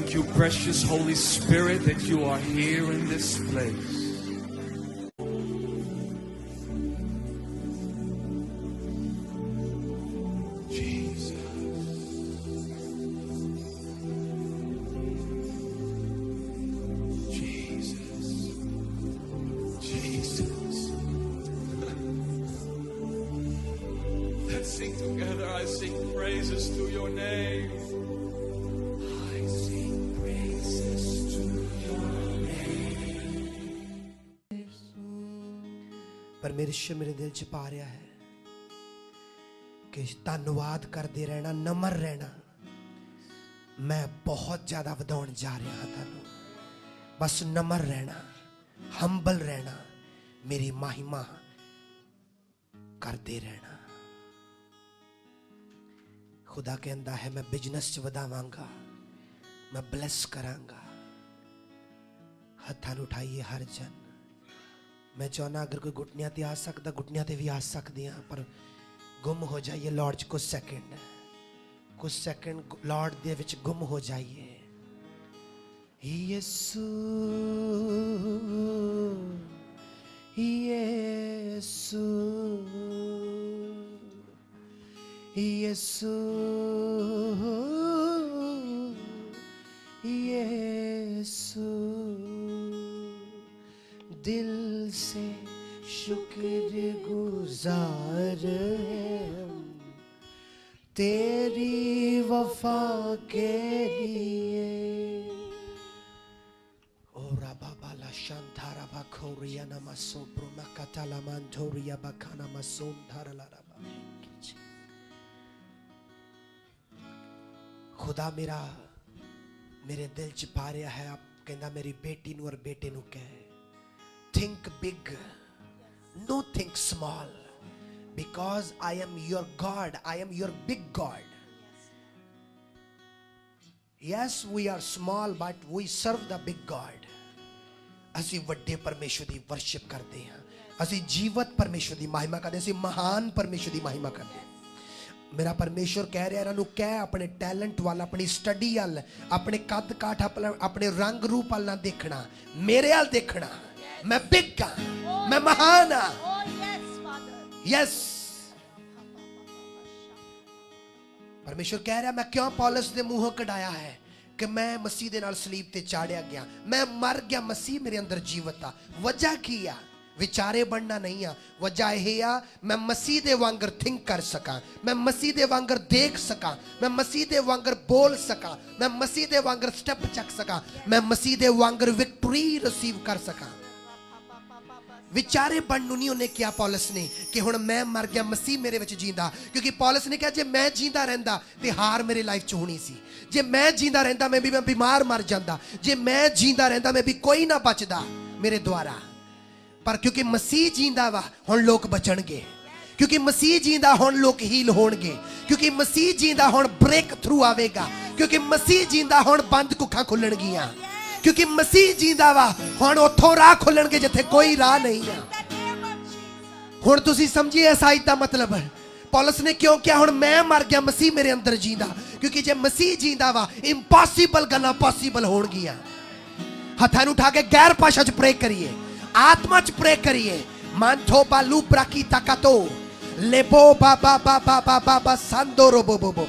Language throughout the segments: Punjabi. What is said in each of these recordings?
Thank you, precious Holy Spirit, that you are here in this place. Sing together. I sing praises to your name. I sing praises to your name. परमेश्वर मेरे दिल च पा रहा है कि धन्यवाद करते रहना, नम्र रहना। मैं बहुत ज्यादा ਵਧਾਉਣ जा रहा ਹਾਂ ਤੁਹਾਨੂੰ। बस नम्र रहना, हम्बल रहना, मेरी महिमा करते रहना। खुदा कहता है मैं बिजनेस च वधावांगा, मैं ब्लेस करांगा। हत्थां नूं उठाइए हर जन। मैं चाहना अगर कोई घुटनियां ते आ सकदा, घुटनियां ते भी आ सकदे हैं, पर गुम हो जाइए लॉर्ड च कुछ सेकंड लॉर्ड दे विच गुम हो जाइए। यीशु यीशु यीशु यीशु, दिल से शुक्रगुजार हैं हम तेरी वफा के लिए। ओरा बाबा ला शांतारा बखोरिया नमसो ब्रुमा कतला मंथोरिया बखाना मसोंधारा ला। खुदा मेरा मेरे दिल च पा रहा है। आप कहना मेरी बेटी नूं और बेटे नूं कहे, think big, no think small, because I am your God, I am your big God. Yes we are small but we serve the big God. असी वड्डे परमेश्वर दी वर्शिप करते हैं, असी जीवत परमेश्वर दी महिमा करते हैं, असी महान परमेश्वर दी महिमा करते हैं। मेरा परमेश्वर कह रहा है इन्हों कह अपने टैलेंट वाल, अपनी स्टडी वाल, अपने कद काठ, अपने रंग रूप वाल ना देखना, मेरे वाल देखना। मैं बिग हाँ, मैं महान हाँ। यस परमेश्वर कह रहा मैं क्यों पौलुस दे मुंहों कढ़ाया है कि मैं मसीह दे नाल सलीब ते चाढ़िया गया, मैं मर गया, मसीह मेरे अंदर जीवत आ। वजह की आ? विचारे बनना नहीं आ। वजह यह आ मैं मसीह दे वांगर थिंक कर सका, मैं मसीह दे वांगर देख सका, मैं मसीह दे वांगर बोल सका, मैं मसीह दे वांगर स्टेप चक सका, मैं मसीह दे वांगर विक्ट्री रिसीव कर सका। विचारे बनू नहीं उन्हें किया पौलुस ने कि हुण मैं मर गया, मसीह मेरे विच जींदा। क्योंकि पौलुस ने कहा जे मैं जींदा रहंदा ते हार मेरे लाइफ च होनी सी, जे मैं जींदा रहंदा मैं बीमार मर जांदा, जे मैं जींदा रहंदा मैं भी कोई ना बचदा मेरे द्वारा। पर क्योंकि मसीह जींदा वा हुण लोग बचणगे, क्योंकि मसीह जींदा हुण लोग हील होणगे, क्योंकि मसीह जींदा हुण ब्रेक थ्रू आवेगा, क्योंकि मसीह जींदा हुण बंद कुखा खुलणगियां, क्योंकि मसीह जींदा वा हुण उत्थों राह खुलणगे जिथे कोई राह नहीं है। हुण तुसीं समझिए इस आयत दा मतलब पौलुस ने क्यों किया हुण मैं मर गया, मसीह मेरे अंदर जींदा। क्योंकि जे मसीह जींदा वा इंपॉसिबल गल्लां पॉसिबल होणगियां। हत्थां नूं उठा के गैर भाषा च प्रे करिए, आत्मा च प्रे करिए। मांथो बालू ब्राकी तकातो लेबो बाबा बाबा बाबा बा सांदोरो बो बो बो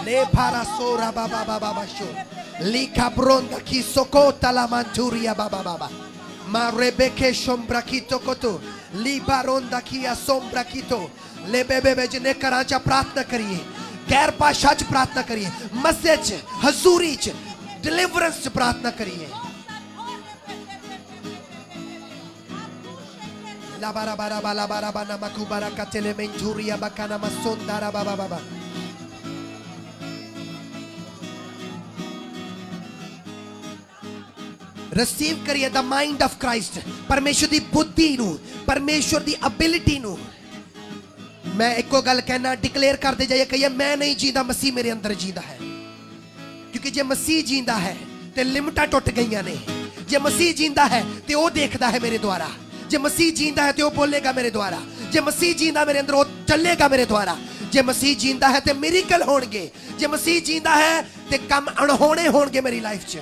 ले भारा सोरा बाबा बाबा बाशो लिखा ब्रोंदा की सोकोता ला मंचूरिया बाबा बाबा ma rebeke shombrakito koto libaronda किया सोम्ब्राकितो ले बेबे जिन्हें कराचा प्रार्थना करिए, गैर भाषा च प्रार्थना करिए, मस्जिद च, हजूरी च, डिलीवरेंस च प्रार्थना करिए। ला बारा बारा बाला बारा बाना मकुबारा कतेले मंचूरिया बकाना मसोंदारा बाबा बाबा। रिसीव करिए द माइंड ऑफ क्राइस्ट, परमेश्वर दी बुद्धि नू, परमेश्वर दी एबिलिटी नू। मैं एको गल कहना डिक्लेयर करते जाइए कहिए मैं नहीं जींदा, मसीह मेरे अंदर जींदा है। क्योंकि जे मसीह जींदा है ते लिमिटां टुट गईयां ने, जे मसीह जींदा है ते वो देखदा है मेरे द्वारा, जे मसीह जींदा है ते वो बोलेगा मेरे द्वारा, जे मसीह जींदा मेरे अंदर वो चलेगा मेरे द्वारा, जे मसीह जींदा है ते मिरेकल होणगे, जे मसीह जींदा है ते कम अणहोणे होणगे मेरी लाइफ च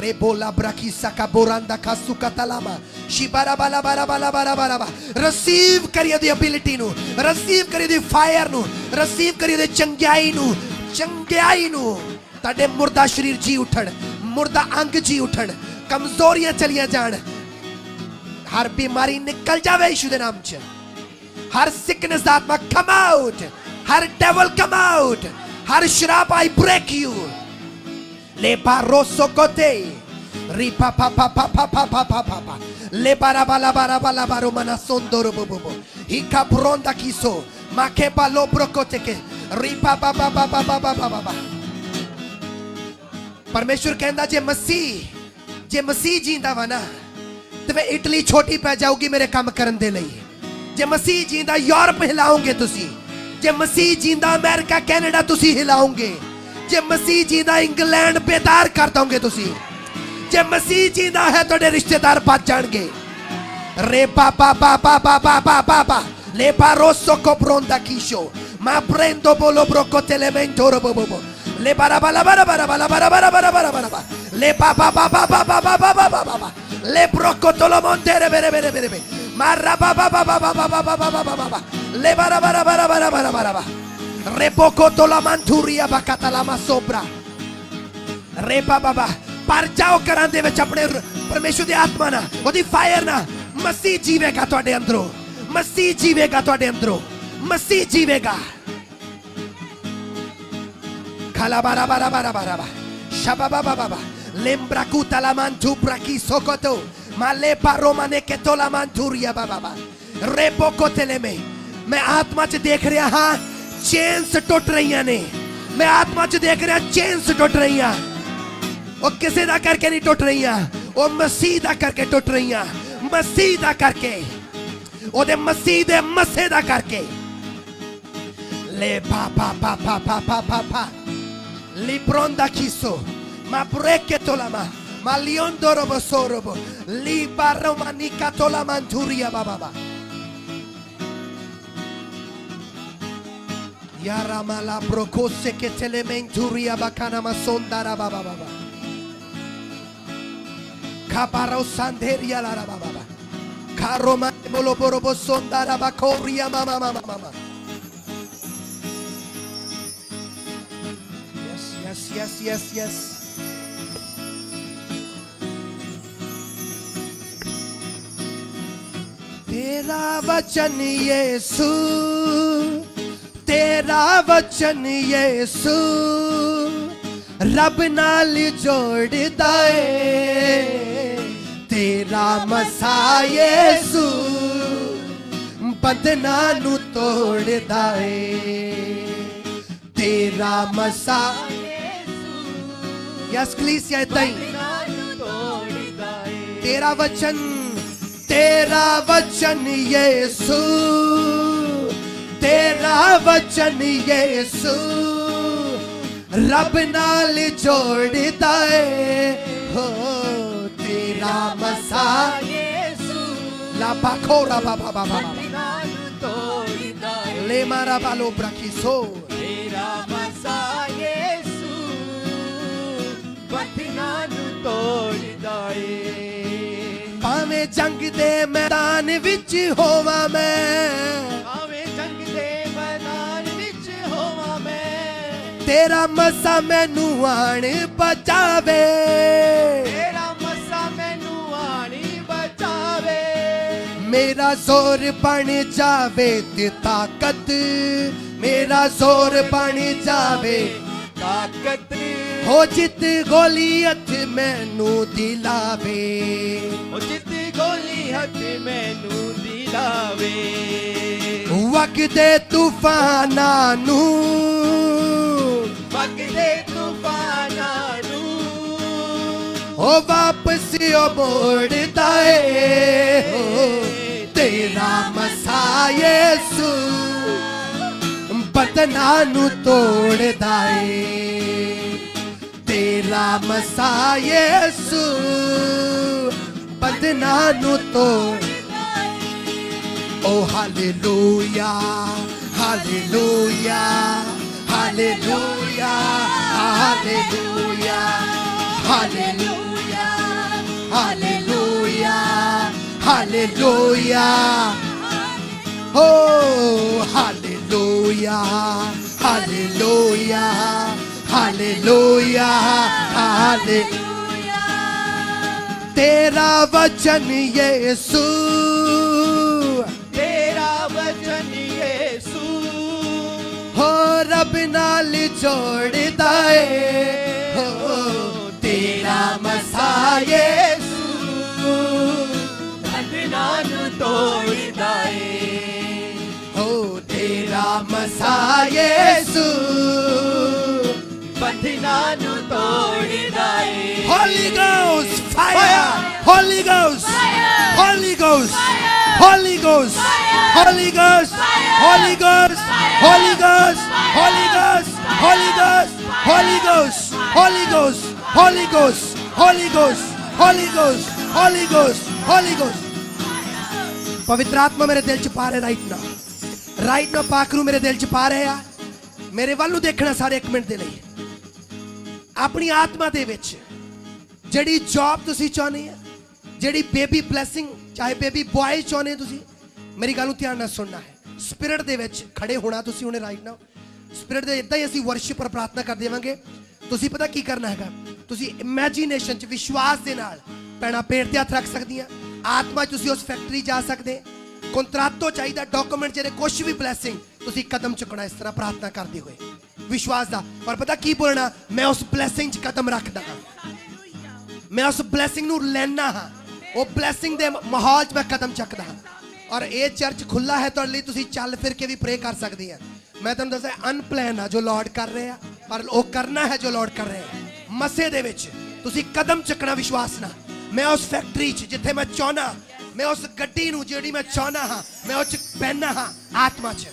रे बोला ब्राकी सका बोरांदा खासु कतलामा शिबारा बाला बारा बाला बारा बारा बा रिसीव करिए दी एबिलिटी नु रिसीव करिए दी फायर नु रिसीव करिए दी चंगाई नु ताडे मुर्दा शरीर जी उठण मुर्दा अंग जी उठण कमजोरियां चलियां जान हर बीमारी निकल जावे यीशु दे नाम च हर सिकनेस आत्मा कम आउट हर डेविल कम आउट हर शराब आई ब्रेक यू ले बारोसो कोते री पा पा पा पा पा पा पा पा पा पा ले बारा बाला बारो मना सोंदोरो बो बो हिका प्रोंदा किसो माके बालो ब्रोकोते के री पा पा पा पा पा पा पा पा परमेश्वर कहंदा जे मसीह जींदा वा ना ते वे इटली छोटी पै जाऊगी मेरे काम करन दे लई जे मसीह जींदा यूरोप हिलाओगे तुसी जे मसीह जींदा अमेरिका कनाडा तुसी हिलाओगे जे मसीह जींदा इंग्लैंड बेदार कर दोगे तुसी जे मसीह जींदा है तोड़े रिश्तेदार बच जाएंगे रे पा पा पा पा पा पा पा पा पा ले पारोso copronda kisho ma prendo bolo brocote elemento robo le bara bara bara bara bara bara bara bara bara bara le pa pa pa pa pa pa pa pa pa pa pa le brocotolo montere bere bere bere marra pa pa pa pa pa pa pa pa pa pa pa le bara bara bara bara bara bara re pocoto la manturia bacata la masopra re pa pa pa पर जाओ करां दे विच अपने परमेश्वर दी आत्मा ना ओदी फायर ना मसीह जीवेगा तुहाडे अंदरों मसीह जीवेगा तुहाडे अंदरों मसीह जीवेगा खाला बारा बारा बारा बारा बा शबा बाबा बाबा लेम्ब्रा कुता ला mantu braki sokoto माले पारोमाने के तोला manturia बाबा बा रे पोकोतेले में मैं आत्मा च देख रहा हां चेन्स टूट रही ने मैं आत्मा च देख रहा चेन्स टूट रही ਉਹ ਕਿਸੇ ਦਾ ਕਰਕੇ ਨਹੀਂ ਟੁੱਟ ਰਹੀਆਂ ਉਹ ਮਸੀਹ ਦਾ ਕਰਕੇ ਟੁੱਟ ਰਹੀਆਂ ਮਸੀਹ ਦਾ ਕਰਕੇ ਉਹਦੇ ਮਸੀਹ ਦੇ ਮੱਸੇ ਦਾ ਕਰਕੇ ਲੈ ਪਾ ਪਾ ਪਾ ਪਾ ਪਾ ਪਾ ਪਾ ਪਾ libronda kiso ma breke tolama ma liondo robo sorobo li baromanika tola manturia baba ba yara mala brokose ke telementuria bakana masondara baba baba Kaparo sanderia la baba baba karoma molo borobo sondara bakoria mama mama mama yes तेरा वचन यीशु रब नाल जोड़दा है तेरा मसा यीशु बंधना नु तोड़दा है तेरा मसा यस कलीसिया ताई तेरा वचन यीशु रब नाल जोड़दा है हो तेरा मसा यीशु ला बाखोरा बाबा बाबा ले मारा बालो ब्रखिसो तेरा मसा यीशु बंधना नु तोड़दा है भावें जंग दे मैदान विच होवा मैं तेरा मसा मैनू आन बचावे मेरा जोर बन जावे ते ताकत मेरा जोर बन जावे ताकत हो जित गोलियत मैनू दिलावे हो जित गोलियत मैनू दिलावे वक्त दे तूफाना नू ओ वापस ओ मोड़दा है तेरा मसा यीशु बंधना नु तोड़दा है तेरा मसा यीशु बंधना नु तोड़दा है ओ hallelujah hallelujah hallelujah hallelujah hallelujah hallelujah hallelujah हो हालेलुया हालेलुया हालेलुया हालेलुया तेरा वचन यीशु तेरा वचन यीशु हो रब नाल जोड़दा है हो तेरा मसीहा यीशु बंधनां नूं तोड़दा है हो तेरा मसीहा यीशु बंधनां नूं तोड़दा है Holy Ghost fire Holy Ghost Holy Ghost Holy Ghost Holy Ghost Holy Ghost Holy Ghost Holy Ghost Holy Ghost Holy Ghost Holy Ghost Holy Ghost Holy Ghost Holy Ghost Holy Ghost Holy Ghost पवित्र आत्मा मेरे दिल च पा रहे राइट ना पाखरू मेरे दिल च पा रहे आ मेरे ਵੱਲ ਨੂੰ ਦੇਖਣਾ ਸਾਰੇ 1 ਮਿੰਟ ਦੇ ਲਈ ਆਪਣੀ ਆਤਮਾ ਦੇ ਵਿੱਚ ਜਿਹੜੀ ਜੌਬ ਤੁਸੀਂ ਚਾਹੁੰਦੇ ਆ ਜਿਹੜੀ ਬੇਬੀ ਬਲੇਸਿੰਗ ਚਾਹੇ ਬੇਬੀ ਬॉय ਚਾਹੁੰਦੇ ਤੁਸੀਂ ਮੇਰੀ ਗੱਲ ਨੂੰ ਧਿਆਨ ਨਾਲ ਸੁਣਨਾ ਹੈ ਸਪਿਰਿਟ ਦੇ ਵਿੱਚ ਖੜੇ ਹੋਣਾ ਤੁਸੀਂ ਹੁਣੇ ਰਾਈਟ ਨਾਓ ਸਪਿਰਿਟ ਦੇ ਇਦਾਂ ਹੀ ਅਸੀਂ ਵਰਸ਼ਿਪ ਔਰ ਪ੍ਰਾਰਥਨਾ ਕਰ ਦੇਵਾਂਗੇ ਤੁਸੀਂ ਪਤਾ ਕੀ ਕਰਨਾ ਹੈਗਾ ਤੁਸੀਂ ਇਮੇਜਿਨੇਸ਼ਨ ਚ ਵਿਸ਼ਵਾਸ ਦੇ ਨਾਲ ਪੈਣਾ ਪੇਟ ਤੇ ਹੱਥ ਰੱਖ ਸਕਦੀਆਂ ਆਤਮਾ 'ਚ ਤੁਸੀਂ ਉਸ ਫੈਕਟਰੀ ਜਾ ਸਕਦੇ ਕੰਟਰੈਕਟੋ ਚਾਹੀਦਾ ਡਾਕੂਮੈਂਟ ਜਿਹੜੇ ਕੁਝ ਵੀ ਬਲੇਸਿੰਗ ਤੁਸੀਂ ਕਦਮ ਚੁੱਕਣਾ ਇਸ ਤਰ੍ਹਾਂ ਪ੍ਰਾਰਥਨਾ ਕਰਦੇ ਹੋਏ ਵਿਸ਼ਵਾਸ ਦਾ ਔਰ ਪਤਾ ਕੀ ਬੋਲਣਾ ਮੈਂ ਉਸ ਬਲੇਸਿੰਗ 'ਚ ਕਦਮ ਰੱਖਦਾ ਹਾਂ ਮੈਂ ਉਸ ਬਲੇਸਿੰਗ ਨੂੰ ਲੈਣਾ ਹਾਂ ਉਹ ਬਲੇਸਿੰਗ ਦੇ ਮਾਹੌਲ 'ਚ ਮੈਂ ਕਦਮ ਚੱਕਦਾ ਹਾਂ ਔਰ ਇਹ ਚਰਚ ਖੁੱਲਾ ਹੈ ਤੁਹਾਡੇ ਲਈ ਤੁਸੀਂ ਚੱਲ ਫਿਰ ਕੇ ਵੀ ਪ੍ਰੇ ਕਰ ਸਕਦੇ ਆ ਮੈਂ ਤੁਹਾਨੂੰ ਦੱਸਿਆ ਅਨਪਲਾਨ ਆ ਜੋ ਲਾਰਡ ਕਰ ਰਹੇ ਆ ਪਰ ਉਹ ਕਰਨਾ ਹੈ ਜੋ ਲਾਰਡ ਕਰ ਰਹੇ ਆ ਮਸੇ ਦੇ ਵਿੱਚ ਤੁਸੀਂ ਕਦਮ ਚੱਕਣਾ ਵਿਸ਼ਵਾਸ ਨਾਲ ਮੈਂ ਉਸ ਫੈਕਟਰੀ 'ਚ ਜਿੱਥੇ ਮੈਂ ਚਾਹਨਾ ਮੈਂ ਉਸ ਗੱਡੀ ਨੂੰ ਜਿਹੜੀ ਮੈਂ ਚਾਹਨਾ ਹਾਂ ਮੈਂ ਉਹ 'ਚ ਬਹਿਣਾ ਹਾਂ ਆਤਮਾ 'ਚ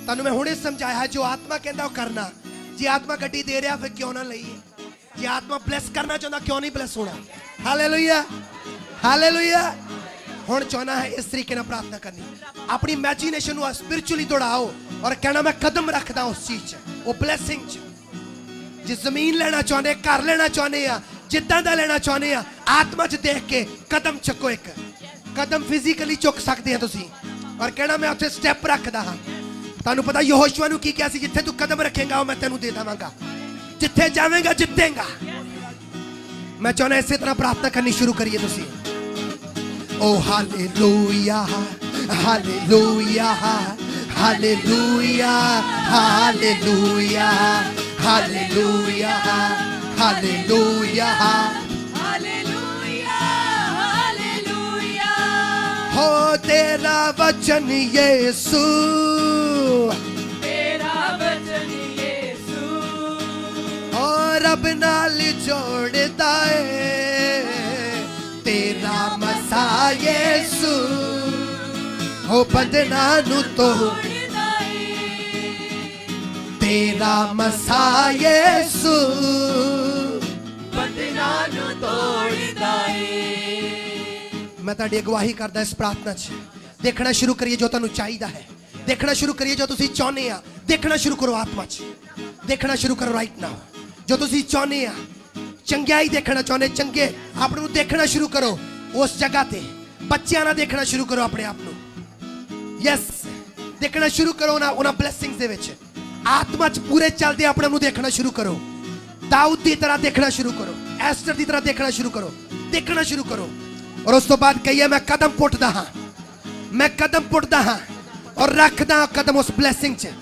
ਤੁਹਾਨੂੰ ਮੈਂ ਹੁਣੇ ਸਮਝਾਇਆ ਜੋ ਆਤਮਾ ਕਹਿੰਦਾ ਉਹ ਕਰਨਾ ਜੇ ਆਤਮਾ ਗੱਡੀ ਦੇ ਰਿਹਾ ਫਿਰ ਕਿਉਂ ਨਾ ਲਈਏ ਜੇ ਆਤਮਾ ਬਲੈਸ ਕਰਨਾ ਚਾਹੁੰਦਾ ਕਿਉਂ ਨਹੀਂ ਬਲੈਸ ਹੋਣਾ ਹਾਲੇਲੂਇਆ ਹਾਲੇਲੂਇਆ ਹੁਣ ਚਾਹਨਾ ਹੈ ਇਸ ਤਰੀਕੇ ਨਾਲ ਪ੍ਰਾਰਥਨਾ ਕਰਨੀ ਆਪਣੀ ਇਮੇਜਿਨੇਸ਼ਨ ਨੂੰ ਸਪਿਰਚੁਅਲੀ ਦੌੜਾਓ ਔਰ ਕਹਿਣਾ ਮੈਂ ਕਦਮ ਰੱਖਦਾ ਉਸ ਚੀਜ਼ 'ਚ ਉਹ ਬਲੇਸਿੰਗ 'ਚ ਜੇ ਜ਼ਮੀਨ ਲੈਣਾ ਚਾਹੁੰਦੇ ਘਰ ਲੈਣਾ ਚਾਹੁੰਦੇ ਆ ਜਿੱਦਾਂ ਦਾ ਲੈਣਾ ਚਾਹੁੰਦੇ ਆ ਆਤਮਾ 'ਚ ਦੇਖ ਕੇ ਕਦਮ ਚੱਕੋ ਇੱਕ ਕਦਮ ਫਿਜ਼ੀਕਲੀ ਚੁੱਕ ਸਕਦੇ ਆ ਤੁਸੀਂ ਔਰ ਕਹਿਣਾ ਮੈਂ ਉੱਥੇ ਸਟੈਪ ਰੱਖਦਾ ਹਾਂ ਤੁਹਾਨੂੰ ਪਤਾ ਯਹੋਸ਼ੂਆ ਨੂੰ ਕੀ ਕਿਹਾ ਸੀ ਜਿੱਥੇ ਤੂੰ ਕਦਮ ਰੱਖੇਗਾ ਉਹ ਮੈਂ ਤੈਨੂੰ ਦੇ ਦੇਵਾਂਗਾ ਜਿੱਥੇ ਜਾਵੇਂਗਾ ਜਿੱਤੇਗਾ ਮੈਂ ਚਾਹੁੰਦਾ ਇਸੇ ਤਰ੍ਹਾਂ ਪ੍ਰਾਰਥਨਾ ਕਰਨੀ ਸ਼ੁਰੂ ਕਰੀਏ ਤੁਸੀਂ ਓ hallelujah hallelujah hallelujah hallelujah hallelujah hallelujah hallelujah hallelujah हो तेरा वचन यीशु तेरा वचन यीशु और रब नाल जोड़दा है तेरा मसीहा यीशु हो बंधना नु तोड़दा है तेरा मसीहा यीशु बंधनां नूं तोड़दा है मैं ਤੁਹਾਡੀ ਅਗਵਾਈ ਕਰਦਾ ਇਸ ਪ੍ਰਾਰਥਨਾ 'ਚ ਦੇਖਣਾ ਸ਼ੁਰੂ ਕਰੀਏ ਜੋ ਤੁਹਾਨੂੰ ਚਾਹੀਦਾ ਹੈ ਦੇਖਣਾ ਸ਼ੁਰੂ ਕਰੀਏ ਜੋ ਤੁਸੀਂ ਚਾਹੁੰਦੇ ਆ ਦੇਖਣਾ ਸ਼ੁਰੂ ਕਰੋ ਆਤਮਾ 'ਚ ਦੇਖਣਾ ਸ਼ੁਰੂ ਕਰੋ ਰਾਈਟ ਨਾਓ ਜੋ ਤੁਸੀਂ ਚਾਹੁੰਦੇ ਆ ਚੰਗਿਆਈ ਦੇਖਣਾ ਚਾਹੁੰਦੇ ਚੰਗੇ ਆਪ ਨੂੰ ਦੇਖਣਾ ਸ਼ੁਰੂ ਕਰੋ ਉਸ ਜਗ੍ਹਾ ਤੇ ਬੱਚਿਆਂ ਨਾਲ ਦੇਖਣਾ ਸ਼ੁਰੂ ਕਰੋ ਆਪਣੇ ਆਪ ਨੂੰ ਯੈਸ ਦੇਖਣਾ ਸ਼ੁਰੂ ਕਰੋ ਉਹਨਾਂ ਬਲੇਸਿੰਗਸ ਦੇ ਵਿੱਚ ਆਤਮਾ 'ਚ ਪੂਰੇ ਚੱਲਦੇ ਆਪਣੇ ਨੂੰ ਦੇਖਣਾ ਸ਼ੁਰੂ ਕਰੋ दाऊद की तरह देखना शुरू करो एस्टर की तरह देखना शुरू करो और उस तो बाद कहिए मैं कदम पुटदा हाँ और रखदा कदम उस ब्लैसिंग च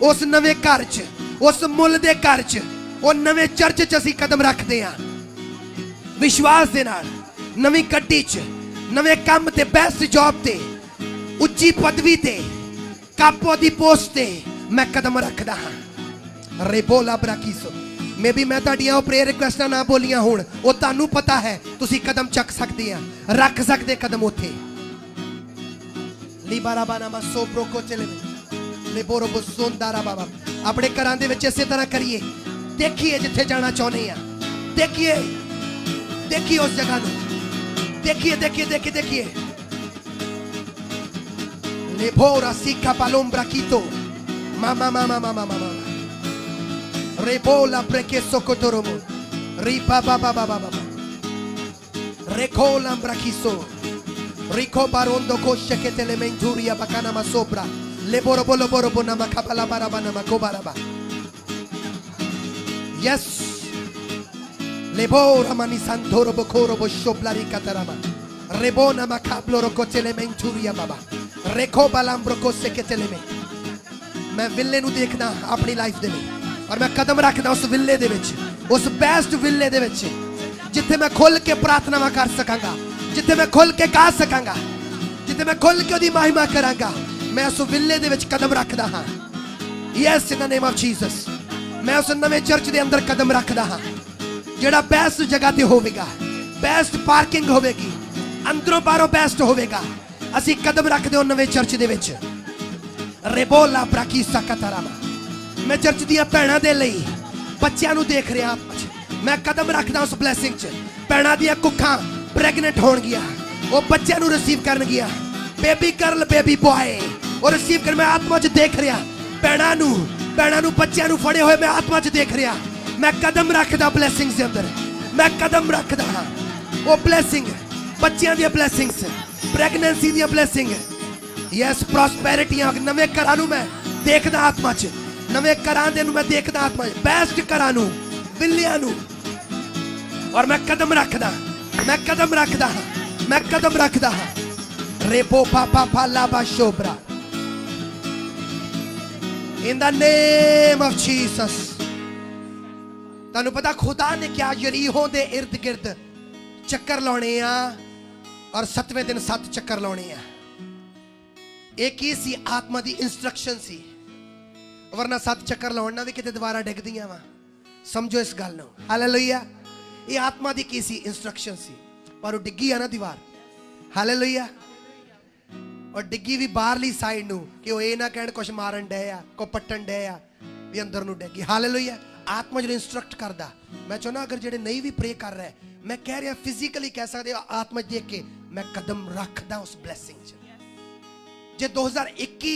उस नवे घर च उस मुल दे घर च और नवे चर्च च असीं कदम रखदे हां विश्वास दे नाल नवी गड्डी च नवे काम ते बेस्ट जॉब ते उच्ची पदवी ते कापो दी पोस्ट ते मैं कदम रखदा हां रेबोला ब्राकीसो मे भी मैं ਤੁਹਾਡੀਆਂ ਉਹ ਪ੍ਰੇਅਰ ਰਿਕੁਐਸਟਾਂ ਨਾ ਬੋਲੀਆਂ ਹੁਣ ਉਹ ਤੁਹਾਨੂੰ ਪਤਾ ਹੈ ਤੁਸੀਂ ਕਦਮ ਚੱਕ ਸਕਦੇ ਆ ਰੱਖ ਸਕਦੇ ਕਦਮ ਉੱਥੇ ਲਿਬਾਰਾਬਾਨਾ ਮਸੋ ਪ੍ਰੋਕੋ ਚਲੇ ਲਿਬੋਰੋ ਬਸੁੰਦਾਰਾ ਬਾਬਾ ਆਪਣੇ ਘਰਾਂ ਦੇ ਵਿੱਚ ਇਸੇ ਤਰ੍ਹਾਂ ਕਰੀਏ ਦੇਖੀਏ ਜਿੱਥੇ ਜਾਣਾ ਚਾਹੁੰਦੇ ਆ ਦੇਖੀਏ ਉਸ ਜਗ੍ਹਾ ਨੂੰ ਦੇਖੀਏ ਲਿਬੋਰਾ ਸਿਕਾ ਪਲੋmbra quito mama Rebola breke sokotoromo. Ripa baba baba baba. Recola brachiso. Rico barondo koshe che telementuria bacana ma sopra. Le borobolo borobona makabala barabana makobaraba. Yes. Le bora mani santoro bocoro boshoblari catarama. Rebona macablo rocotele menturia baba. Recoba lambro cosse che teleme. मैं विले ਨੂੰ ਦੇਖਣਾ ਆਪਣੀ ਲਾਈਫ ਦੇ ਲਈ ਔਰ ਮੈਂ ਕਦਮ ਰੱਖਦਾ ਉਸ ਵਿਲੇ ਦੇ ਵਿੱਚ ਉਸ ਬੈਸਟ ਵਿਲੇ ਦੇ ਵਿੱਚ ਜਿੱਥੇ ਮੈਂ ਖੁੱਲ ਕੇ ਪ੍ਰਾਰਥਨਾਵਾਂ ਕਰ ਸਕਾਂਗਾ ਜਿੱਥੇ ਮੈਂ ਖੁੱਲ ਕੇ ਗਾ ਸਕਾਂਗਾ ਜਿੱਥੇ ਮੈਂ ਖੁੱਲ ਕੇ ਉਹਦੀ ਮਹਿਮਾ ਕਰਾਂਗਾ ਮੈਂ ਉਸ ਵਿਲੇ ਦੇ ਵਿੱਚ ਕਦਮ ਰੱਖਦਾ ਹਾਂ yes in the name of Jesus ਮੈਂ ਉਸ ਨਵੇਂ ਚਰਚ ਦੇ ਅੰਦਰ ਕਦਮ ਰੱਖਦਾ ਹਾਂ ਜਿਹੜਾ ਬੈਸਟ ਜਗ੍ਹਾ ਤੇ ਹੋਵੇਗਾ ਬੈਸਟ ਪਾਰਕਿੰਗ ਹੋਵੇਗੀ ਅੰਦਰੋਂ ਬਾਹਰੋਂ ਬੈਸਟ ਹੋਵੇਗਾ ਅਸੀਂ ਕਦਮ ਰੱਖਦੇ ਹਾਂ ਨਵੇਂ ਚਰਚ ਦੇ ਵਿੱਚ रेबोला ब्राकीसा कतरामा मैं चर्च दिया भैणा दे लई बच्चों ਨੂੰ देख रहा मैं कदम रखदा उस ब्लैसिंग च भैणा दिया कुखा प्रेगनेंट होण गया वो बच्चों ਨੂੰ रिसीव करन गया बेबी गर्ल बेबी बॉय और रिसीव कर मैं आत्मा च देख रहा भैणा ਨੂੰ बच्चों ਨੂੰ फड़े हुए मैं आत्मा च देख रहा मैं कदम रखदा ब्लैसिंग्स दे अंदर मैं कदम रखदा हां वो ब्लैसिंग बच्चों दी ब्लैसिंग्स प्रेगनेंसी दी ब्लैसिंग यस प्रॉस्पेरिटी नवे घरां नूं मैं देखदा आत्मा च नवे घरां दे नूं मैं देखदा आत्मा च बेस्ट घरां नूं विलियां नूं और मैं कदम रखदा हां रेपो पापा पाला बाशोब्रा in the name of Jesus तानू पता खुदा ने क्या यरीहो दे इर्द गिर्द चक्कर लाने और 7वें दिन 7 चक्कर लाने एक ही सी आत्मा दी इंस्ट्रक्शन सी वरना 7 चक्कर लाउणा भी किते दोबारा डिगदियां वा समझो इस गल नूं हालेलुया ये आत्मा दी की सी इंस्ट्रक्शन सी पर वो डिग्गी है ना दीवार हालेलुया और डिग्गी भी बाहरली साइड नूं कि वो ये ना कहण कुछ मारन डे आ को पट्टन डे आ भी अंदर नूं डिग्गी हालेलुया आत्मा जो इंस्ट्रक्ट करदा मैं चाहना अगर जेडे नहीं भी प्रे कर रहे मैं कह रहा फिजिकली कह सकते आत्मा देख के मैं कदम रखदा उस ब्लैसिंग च जे 2021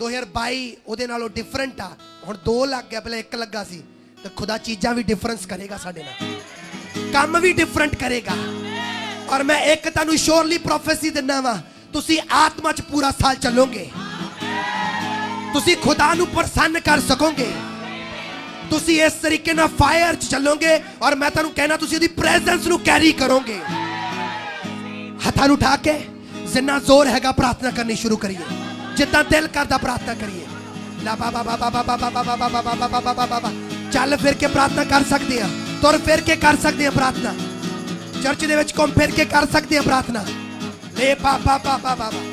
2022 ਉਹਦੇ ਨਾਲੋਂ ਡਿਫਰੈਂਟ ਆ ਹੁਣ 2 ਲੱਗ ਗਿਆ ਪਹਿਲੇ 1 ਲੱਗਾ ਸੀ ਤੇ ਖੁਦਾ ਚੀਜ਼ਾਂ ਵੀ ਡਿਫਰੈਂਸ ਕਰੇਗਾ ਸਾਡੇ ਨਾਲ ਕੰਮ ਵੀ ਡਿਫਰੈਂਟ ਕਰੇਗਾ ਔਰ ਮੈਂ ਇੱਕ ਤੁਹਾਨੂੰ ਸ਼ੋਰਲੀ ਪ੍ਰੋਫੈਸੀ ਦਿੰਦਾ ਵਾਂ ਤੁਸੀਂ ਆਤਮਾ 'ਚ ਪੂਰਾ ਸਾਲ ਚੱਲੋਗੇ ਤੁਸੀਂ ਖੁਦਾ ਨੂੰ ਪ੍ਰਸੰਨ ਕਰ ਸਕੋਗੇ ਤੁਸੀਂ ਇਸ ਤਰੀਕੇ ਨਾਲ ਫਾਇਰ 'ਚ ਚੱਲੋਗੇ ਔਰ ਮੈਂ ਤੁਹਾਨੂੰ ਕਹਿਣਾ ਤੁਸੀਂ ਉਹਦੀ ਪ੍ਰੈਜ਼ੈਂਸ ਨੂੰ ਕੈਰੀ ਕਰੋਗੇ ਹੱਥਾਂ ਨੂੰ ਉਠਾ ਕੇ जिन्ना जोर हैगा प्रार्थना करनी शुरू करिए जितना दिल करता प्रार्थना करिए ला बाबा बाबा बाबा बाबा बाबा बाबा बाबा बाबा चल फिर के प्रार्थना कर सकते हैं तुर फिर के कर सकते हैं प्रार्थना चर्च दे विच घुम फिर के कर सकते हैं प्रार्थना ले बाबा बाबा बाबा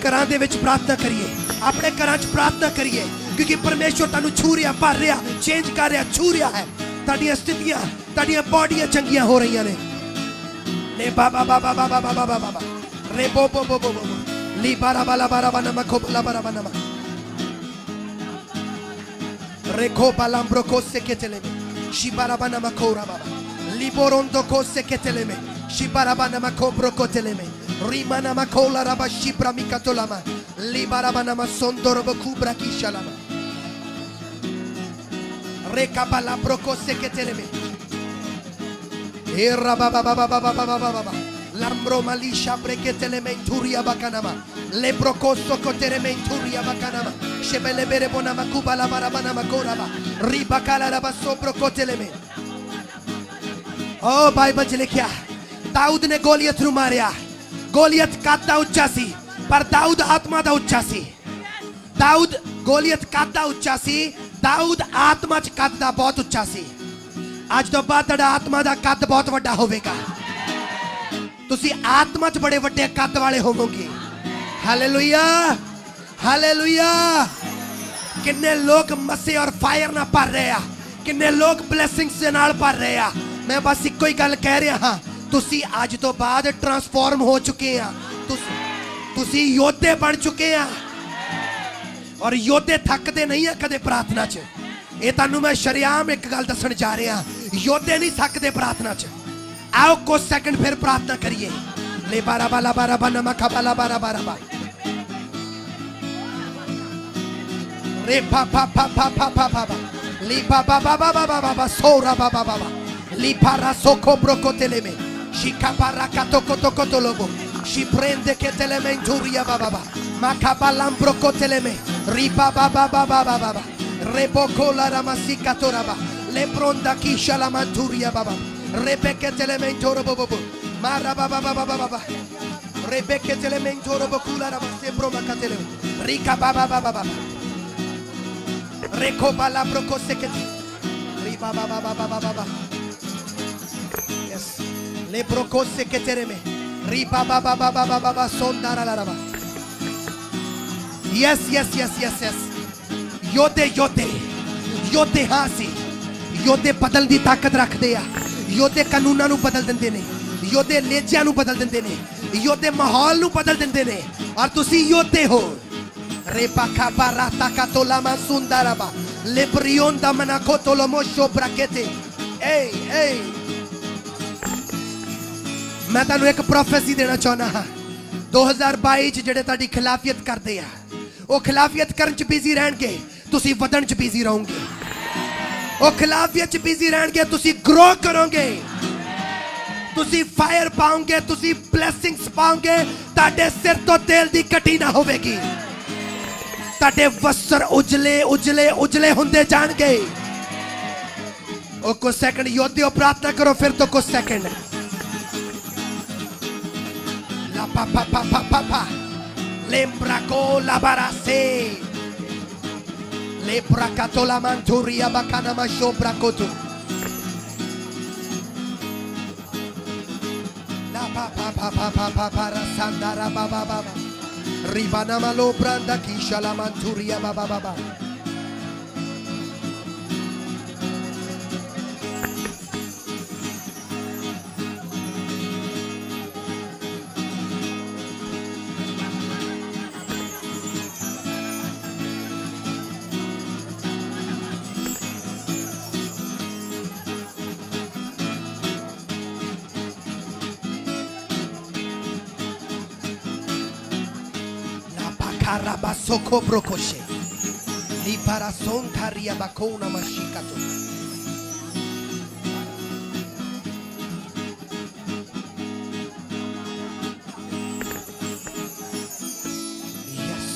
घरां दे विच प्रार्थना करिए अपने घरां च प्रार्थना करिए क्योंकि परमेश्वर तुहानू छू रहा भर रहा चेंज कर रहा छू रहा है तुहाडियां स्थितियां तुहाडियां बॉडियां चंगियां हो रही ने ले बाबा बाबा बाबा बाबा बाबा रे बो बो बो बो बो ली बारा बाला बारा बना मखो बाला बारा बना रे खो बालाम ब्रोको से के चले में शिबारा बना मखोरा बाबा ली बोरोंदो को से के चले में शिबारा बना मखो ब्रोको चले में रीमाना मखोला रबा शिब्रा मिकतोलामा ली बारा बना मसोंदो रब कुब्रा की शलामा रे काबाला ब्रोको से के चले में ए रबा बाबा बाबा बाबा बाबा Lambro malisha breketele menturia bakanama le brokoso kotere menturia bakanama shebele bere bona makuba la marabana makoraba ribakala raba sobro kotele me oh Bible च लिखिया दाऊद ने गोलियत नु मारिया गोलियत कादा उच्चा सी पर दाऊद आत्मा दा उच्चा सी दाऊद गोलियत कादा उच्चा सी दाऊद आत्मा च कादा बहुत उच्चा सी आज तो बाद तेरा आत्मा दा कद बहुत वड्डा होवेगा तुसी आत्मा च बड़े वड्डे कद वाले होवोगे हालेलुया हालेलुया किन्ने लोग मसे और फायर ना भर रहे हैं किन्ने लोग ब्लेसिंग्स दे नाल भर रहे हैं मैं बस इको ही गल कह रहा हाँ तुसी आज तो बाद ट्रांसफॉर्म हो चुके हैं तुसी योद्धे बन चुके हैं और योद्धे थकते नहीं है कदे प्रार्थना च ये तुहानू मैं शरियाम एक गल दसन जा रहा योद्धे नहीं थकते प्रार्थना च आओ कुछ सेकंड फिर प्रार्थना करिए ले बारा बाला बारा बना मखा बाला बारा बारा बा रे पा पा पा पा पा पा पा Lipa baba baba baba sora baba baba. Lipa rasoko brokoteleme. Shikaparakato kotokotolobo. She prende che telementuria baba. Makabalam brokoteleme. Ripa baba baba baba. Rebokola ramasika toraba. Lebronda kisha la manturia baba. Rebeke telementoro bobo. Mara baba baba baba. Rebeke telementoro bokula ramasembro makatele. Rika baba baba baba. Recoba la brocoseketi. Riba baba baba baba. Yes. Le brocoseketereme. Riba baba baba baba sondara la raba. Yes, yes, yes, yes, yes. Yote yote. Yote hasi. Yote बदल दी ताकत रखते आ. योदे कानूनां ਨੂੰ ਬਦਲ ਦਿੰਦੇ ਨੇ. योदे ਲੇਜਿਆਂ ਨੂੰ ਬਦਲ ਦਿੰਦੇ ਨੇ. योदे ਮਾਹੌਲ ਨੂੰ ਬਦਲ ਦਿੰਦੇ ਨੇ. ਔਰ ਤੁਸੀਂ योते हो. Repaka barata katola masundaraba. Lebrionda manakotolo mosho brakete. Hey, hey. मैं ਤੁਹਾਨੂੰ ਇੱਕ ਪ੍ਰੋਫੈਸੀ ਦੇਣਾ ਚਾਹੁੰਦਾ ਹਾਂ 2022 ਚ ਜਿਹੜੇ ਤੁਹਾਡੀ ਖਿਲਾਫੀਅਤ ਕਰਦੇ ਆ ਉਹ ਖਿਲਾਫੀਅਤ ਕਰਨ ਚ ਬਿਜ਼ੀ ਰਹਿਣਗੇ ਤੁਸੀਂ ਵਧਣ ਚ ਬਿਜ਼ੀ ਰਹੋਗੇ ਉਹ ਖਿਲਾਫੀਅਤ ਚ ਬਿਜ਼ੀ ਰਹਿਣਗੇ ਤੁਸੀਂ ਗਰੋ ਕਰੋਗੇ ਤੁਸੀਂ ਫਾਇਰ ਪਾਓਗੇ ਤੁਸੀਂ ਬਲੇਸਿੰਗਸ ਪਾਓਗੇ ਤੁਹਾਡੇ ਸਿਰ ਤੋਂ ਤੇਲ ਦੀ ਕਟੀ ਨਾ ਹੋਵੇਗੀ ਤੁਹਾਡੇ ਵਸਰ ਉਜਲੇ ਉਜਲੇ ਉਜਲੇ ਹੁੰਦੇ ਜਾਣਗੇ ਉਹ ਕੁਝ ਸੈਕਿੰਡ ਯੋਧਿਓ ਪ੍ਰਾਰਥਨਾ ਕਰੋ ਫਿਰ ਤੋਂ ਕੁਝ second la pa pa pa pa pa pa lembraco la barase le bracato la manturia bacana ma bracoto la pa pa pa pa pa pa pa rasandara ba ba ba ribana malo branda kisha la manturia ba ba ba Karabasoko brokoshe li parason taria bakona mashikato yes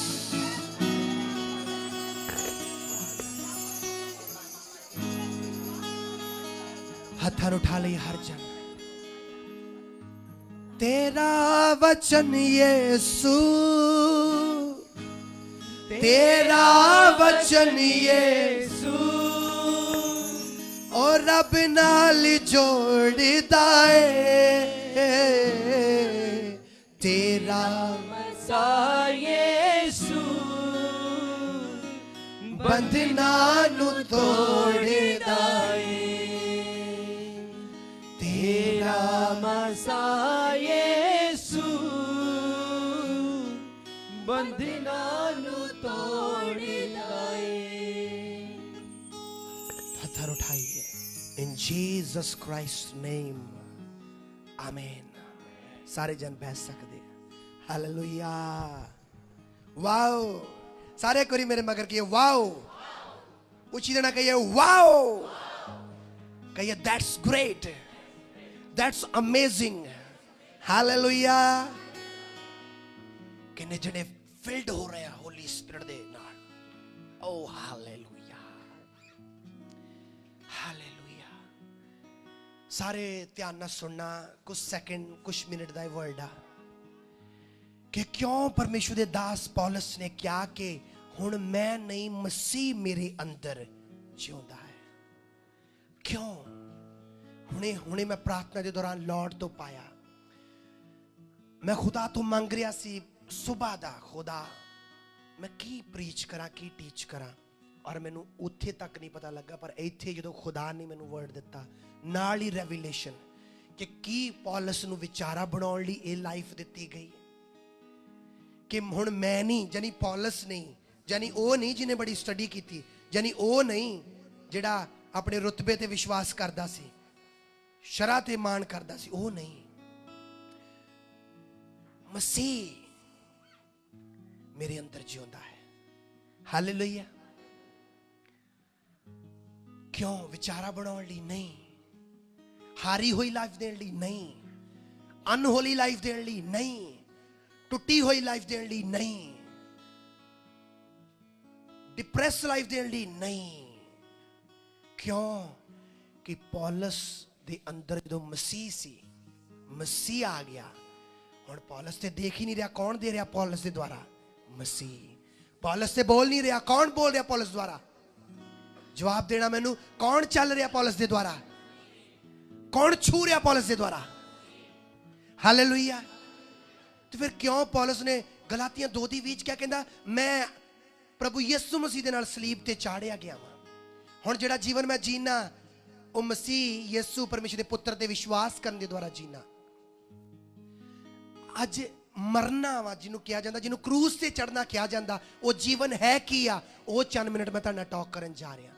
हथर उठा ले हर जन तेरा वचन यीशु तेरा वचन यीशु और रब नाल जोड़दा है तेरा मसीह यीशु बंधनां नू तोड़दा है तेरा मसीह यीशु बंधनां नू तोड़दा है हथर उठाइए इन जीसस क्राइस्ट नेम आमीन सारे जन बैठ सकते हालेलुया वाओ सारे कोरी मेरे मगर कहिए वाओ ऊंची देना कहिए वाओ कहिए that's great that's amazing hallelujah किन्ने जने फिल्ड हो रहे हैं होली स्पिरिट दे नाल ओ हालेलुया हालेलुया सारे ध्यान नाल सुनना कुछ सेकंड कुछ मिनट दा वर्ड आ कि क्यों परमेश्वर दे दास पौलुस ने क्या कि हुण मैं नहीं मसीह मेरे अंदर जिउंदा है क्यों हुणे हुणे मैं प्रार्थना के दौरान लॉर्ड तो पाया मैं खुदा तो मंग रहा सी सुबह दा खुदा मैं की प्रीच करा की टीच करा और मैनू उत्थे तक नहीं पता लगा पर इत्थे जो खुदा ने मैनू वर्ड दिता नाल ही रेवलेशन कि की पौलुस नू विचारा बनाउण लई ये लाइफ दिती गई कि हुण मैं नहीं जानी पौलुस नहीं जानी वो नहीं जिन्हें बड़ी स्टडी की जानी वो नहीं जिहड़ा अपने रुतबे ते विश्वास करदा सी शरह ते मान करदा सी वो नहीं मसीह मेरे अंदर जिउंदा है हालेलुया ਕਿਉਂ? ਵਿਚਾਰਾ ਬਣਾਉਣ ਲਈ ਨਹੀਂ, ਹਾਰੀ ਹੋਈ ਲਾਈਫ ਦੇਣ ਲਈ ਨਹੀਂ, ਅਨਹੋਲੀ ਲਾਈਫ ਦੇਣ ਲਈ ਨਹੀਂ, ਟੁੱਟੀ ਹੋਈ ਲਾਈਫ ਦੇਣ ਲਈ ਨਹੀਂ, ਡਿਪਰੈਸ ਲਾਈਫ ਦੇਣ ਲਈ ਨਹੀਂ। ਕਿਉਂ? ਕਿ ਪੌਲਸ ਦੇ ਅੰਦਰ ਜਦੋਂ ਮਸੀਹ ਸੀ, ਮਸੀਹ ਆ ਗਿਆ। ਹੁਣ ਪੌਲਸ ਤੇ ਦੇਖ ਹੀ ਨਹੀਂ ਰਿਹਾ, ਕੌਣ ਦੇ ਰਿਹਾ ਪੌਲਸ ਦੇ ਦੁਆਰਾ? ਮਸੀਹ। ਪੌਲਸ ਤੇ ਬੋਲ ਨਹੀਂ ਰਿਹਾ, ਕੌਣ ਬੋਲ ਰਿਹਾ ਪੌਲਸ ਦੁਆਰਾ? ਜਵਾਬ ਦੇਣਾ ਮੈਨੂੰ, ਕੌਣ ਚੱਲ ਰਿਹਾ ਪੌਲਸ ਦੇ ਦੁਆਰਾ? ਕੌਣ ਛੂ ਰਿਹਾ ਪੌਲਸ ਦੇ ਦੁਆਰਾ? ਹਾਲੇਲੂਇਆ। ਤੇ ਫਿਰ ਕਿਉਂ ਪੌਲਸ ਨੇ ਗਲਾਤੀਆਂ 2:20 ਕਿਆ ਕਹਿੰਦਾ? ਮੈਂ ਪ੍ਰਭੂ ਯਿਸੂ ਮਸੀਹ ਦੇ ਨਾਲ ਸਲੀਬ ਤੇ ਚਾੜਿਆ ਗਿਆ ਵਾਂ। ਹੁਣ ਜਿਹੜਾ ਜੀਵਨ ਮੈਂ ਜੀਣਾ, ਉਹ ਮਸੀਹ ਯਿਸੂ ਪਰਮੇਸ਼ਰ ਦੇ ਪੁੱਤਰ ਤੇ ਵਿਸ਼ਵਾਸ ਕਰਨ ਦੇ ਦੁਆਰਾ ਜੀਣਾ। ਅੱਜ ਮਰਨਾ ਵਾ ਜਿਹਨੂੰ ਕਿਹਾ ਜਾਂਦਾ, ਜਿਹਨੂੰ ਕਰੂਸ ਤੇ ਚੜਨਾ ਕਿਹਾ ਜਾਂਦਾ, ਉਹ ਜੀਵਨ ਹੈ ਕੀ ਆ? ਉਹ ਚੰਦ ਮਿੰਟ ਮੈਂ ਤੁਹਾਡੇ ਨਾਲ ਟਾਕ ਕਰਨ ਜਾ ਰਿਹਾ।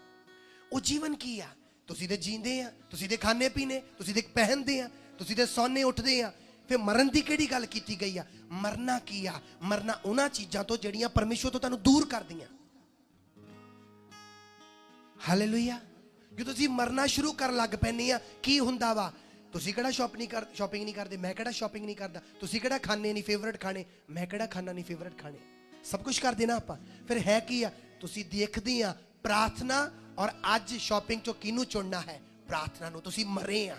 ਉਹ ਜੀਵਨ ਕੀ ਆ? ਤੁਸੀਂ ਤੇ ਜੀਂਦੇ ਆ, ਤੁਸੀਂ ਤੇ ਖਾਣੇ ਪੀਣੇ, ਤੁਸੀਂ ਤੇ ਪਹਿਨਦੇ ਆ, ਤੁਸੀਂ ਤੇ ਸੌਂਦੇ ਉੱਠਦੇ ਆ। ਫਿਰ ਮਰਨ ਦੀ ਕਿਹੜੀ ਗੱਲ ਕੀਤੀ ਗਈ ਆ? ਮਰਨਾ ਕੀ ਆ? ਮਰਨਾ ਉਹਨਾਂ ਚੀਜ਼ਾਂ ਤੋਂ ਜਿਹੜੀਆਂ ਪਰਮੇਸ਼ਰ ਤੋਂ ਤੁਹਾਨੂੰ ਦੂਰ ਕਰਦੀਆਂ। ਹਾਲੇਲੂਇਆ। ਜਦੋਂ ਤੁਸੀਂ ਮਰਨਾ ਸ਼ੁਰੂ ਕਰਨ ਲੱਗ ਪੈਂਦੇ ਆ, ਕੀ ਹੁੰਦਾ ਵਾ? ਤੁਸੀਂ ਕਿਹੜਾ ਸ਼ਾਪਿੰਗ ਨਹੀਂ ਕਰਦੇ? ਮੈਂ ਕਿਹੜਾ ਸ਼ਾਪਿੰਗ ਨਹੀਂ ਕਰਦਾ? ਤੁਸੀਂ ਕਿਹੜਾ ਖਾਣੇ ਨਹੀਂ ਫੇਵਰਟ ਖਾਣੇ? ਮੈਂ ਕਿਹੜਾ ਖਾਣਾ ਨਹੀਂ ਫੇਵਰਟ ਖਾਣੇ? ਸਭ ਕੁਝ ਕਰਦੇ ਨਾ ਆਪਾਂ। ਫਿਰ ਹੈ ਕੀ ਆ? ਤੁਸੀਂ ਦੇਖਦੇ ਆ ਪ੍ਰਾਰਥਨਾ, ਔਰ ਅੱਜ ਸ਼ਾਪਿੰਗ ਚੋਂ ਕਿਹਨੂੰ ਚੁਣਨਾ ਹੈ? ਪ੍ਰਾਰਥਨਾ ਨੂੰ। ਤੁਸੀਂ ਮਰੇ ਆ।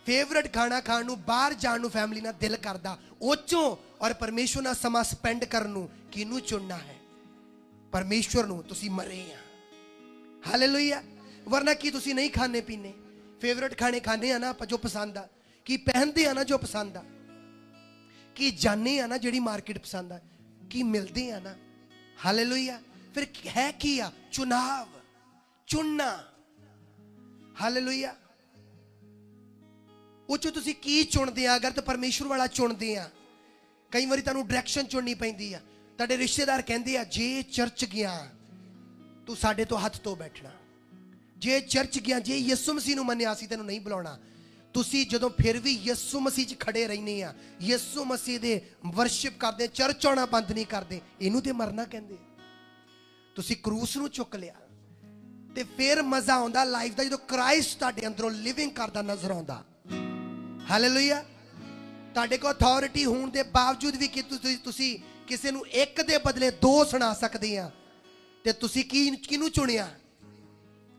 ਫੇਵਰਟ ਖਾਣਾ ਖਾਣ ਨੂੰ, ਬਾਹਰ ਜਾਣ ਨੂੰ ਫੈਮਿਲੀ ਨਾਲ ਦਿਲ ਕਰਦਾ, ਉਹ ਚੋਂ ਔਰ ਪਰਮੇਸ਼ਵਰ ਨਾਲ ਸਮਾਂ ਸਪੈਂਡ ਕਰਨ ਨੂੰ ਕਿਹਨੂੰ ਚੁਣਨਾ ਹੈ? ਪਰਮੇਸ਼ਵਰ ਨੂੰ। ਤੁਸੀਂ ਮਰੇ ਆ। ਹਾਲੇਲੂਇਆ। ਵਰਨਾ ਕੀ ਤੁਸੀਂ ਨਹੀਂ ਖਾਣੇ ਪੀਣੇ? ਫੇਵਰਟ ਖਾਣੇ ਖਾਣੇ ਆ ਨਾ ਆਪਾਂ, ਜੋ ਪਸੰਦ ਆ। ਕੀ ਪਹਿਨਦੇ ਆ ਨਾ, ਜੋ ਪਸੰਦ ਆ। ਕੀ ਜਾਣੇ ਆ ਨਾ, ਜਿਹੜੀ ਮਾਰਕੀਟ ਪਸੰਦ ਆ। ਕੀ ਮਿਲਦੇ ਆ ਨਾ। ਹਾਲੇਲੂਇਆ। ਫਿਰ ਹੈ ਕੀ ਆ? ਚੁਣਾਵ, ਚੁਣਨਾ। ਹਾਲੇਲੂਇਆ। ਉਹ ਚੋਂ ਤੁਸੀਂ ਕੀ ਚੁਣਦੇ ਆ? ਅਗਰ ਤਾਂ ਪਰਮੇਸ਼ਵਰ ਵਾਲਾ ਚੁਣਦੇ ਆ, ਕਈ ਵਾਰੀ ਤੁਹਾਨੂੰ ਡਾਇਰੈਕਸ਼ਨ ਚੁਣਨੀ ਪੈਂਦੀ ਆ। ਤੁਹਾਡੇ ਰਿਸ਼ਤੇਦਾਰ ਕਹਿੰਦੇ ਆ, ਜੇ ਚਰਚ ਗਿਆ ਤੂੰ ਸਾਡੇ ਤੋਂ ਹੱਥ ਤੋਂ ਬੈਠਣਾ। ਜੇ ਚਰਚ ਗਿਆ, ਜੇ ਯਿਸੂ ਮਸੀਹ ਨੂੰ ਮੰਨਿਆ ਸੀ, ਤੈਨੂੰ ਨਹੀਂ ਬੁਲਾਉਣਾ। ਤੁਸੀਂ ਜਦੋਂ ਫਿਰ ਵੀ ਯਿਸੂ ਮਸੀਹ 'ਚ ਖੜੇ ਰਹਿੰਦੇ ਆ, ਯਿਸੂ ਮਸੀਹ ਦੇ ਵਰਸ਼ਿਪ ਕਰਦੇ, ਚਰਚ ਆਉਣਾ ਬੰਦ ਨਹੀਂ ਕਰਦੇ, ਇਹਨੂੰ ਤੇ ਮਰਨਾ ਕਹਿੰਦੇ। ਤੁਸੀਂ ਕਰੂਸ ਨੂੰ ਚੁੱਕ ਲਿਆ। ਤੇ ਫਿਰ ਮਜ਼ਾ ਆਉਂਦਾ ਲਾਈਫ ਦਾ, ਜਦੋਂ ਕ੍ਰਾਈਸਟ ਤੁਹਾਡੇ ਅੰਦਰੋਂ ਲਿਵਿੰਗ ਕਰਦਾ ਨਜ਼ਰ ਆਉਂਦਾ। ਹਾਲੇਲੂਇਆ। ਤੁਹਾਡੇ ਕੋਲ ਅਥਾਰਟੀ ਹੋਣ ਦੇ ਬਾਵਜੂਦ ਵੀ ਕਿ ਤੁਸੀਂ ਕਿਸੇ ਨੂੰ ਇੱਕ ਦੇ ਬਦਲੇ ਦੋ ਸੁਣਾ ਸਕਦੇ ਆ, ਤੇ ਤੁਸੀਂ ਕਿਹਨੂੰ ਚੁਣਿਆ?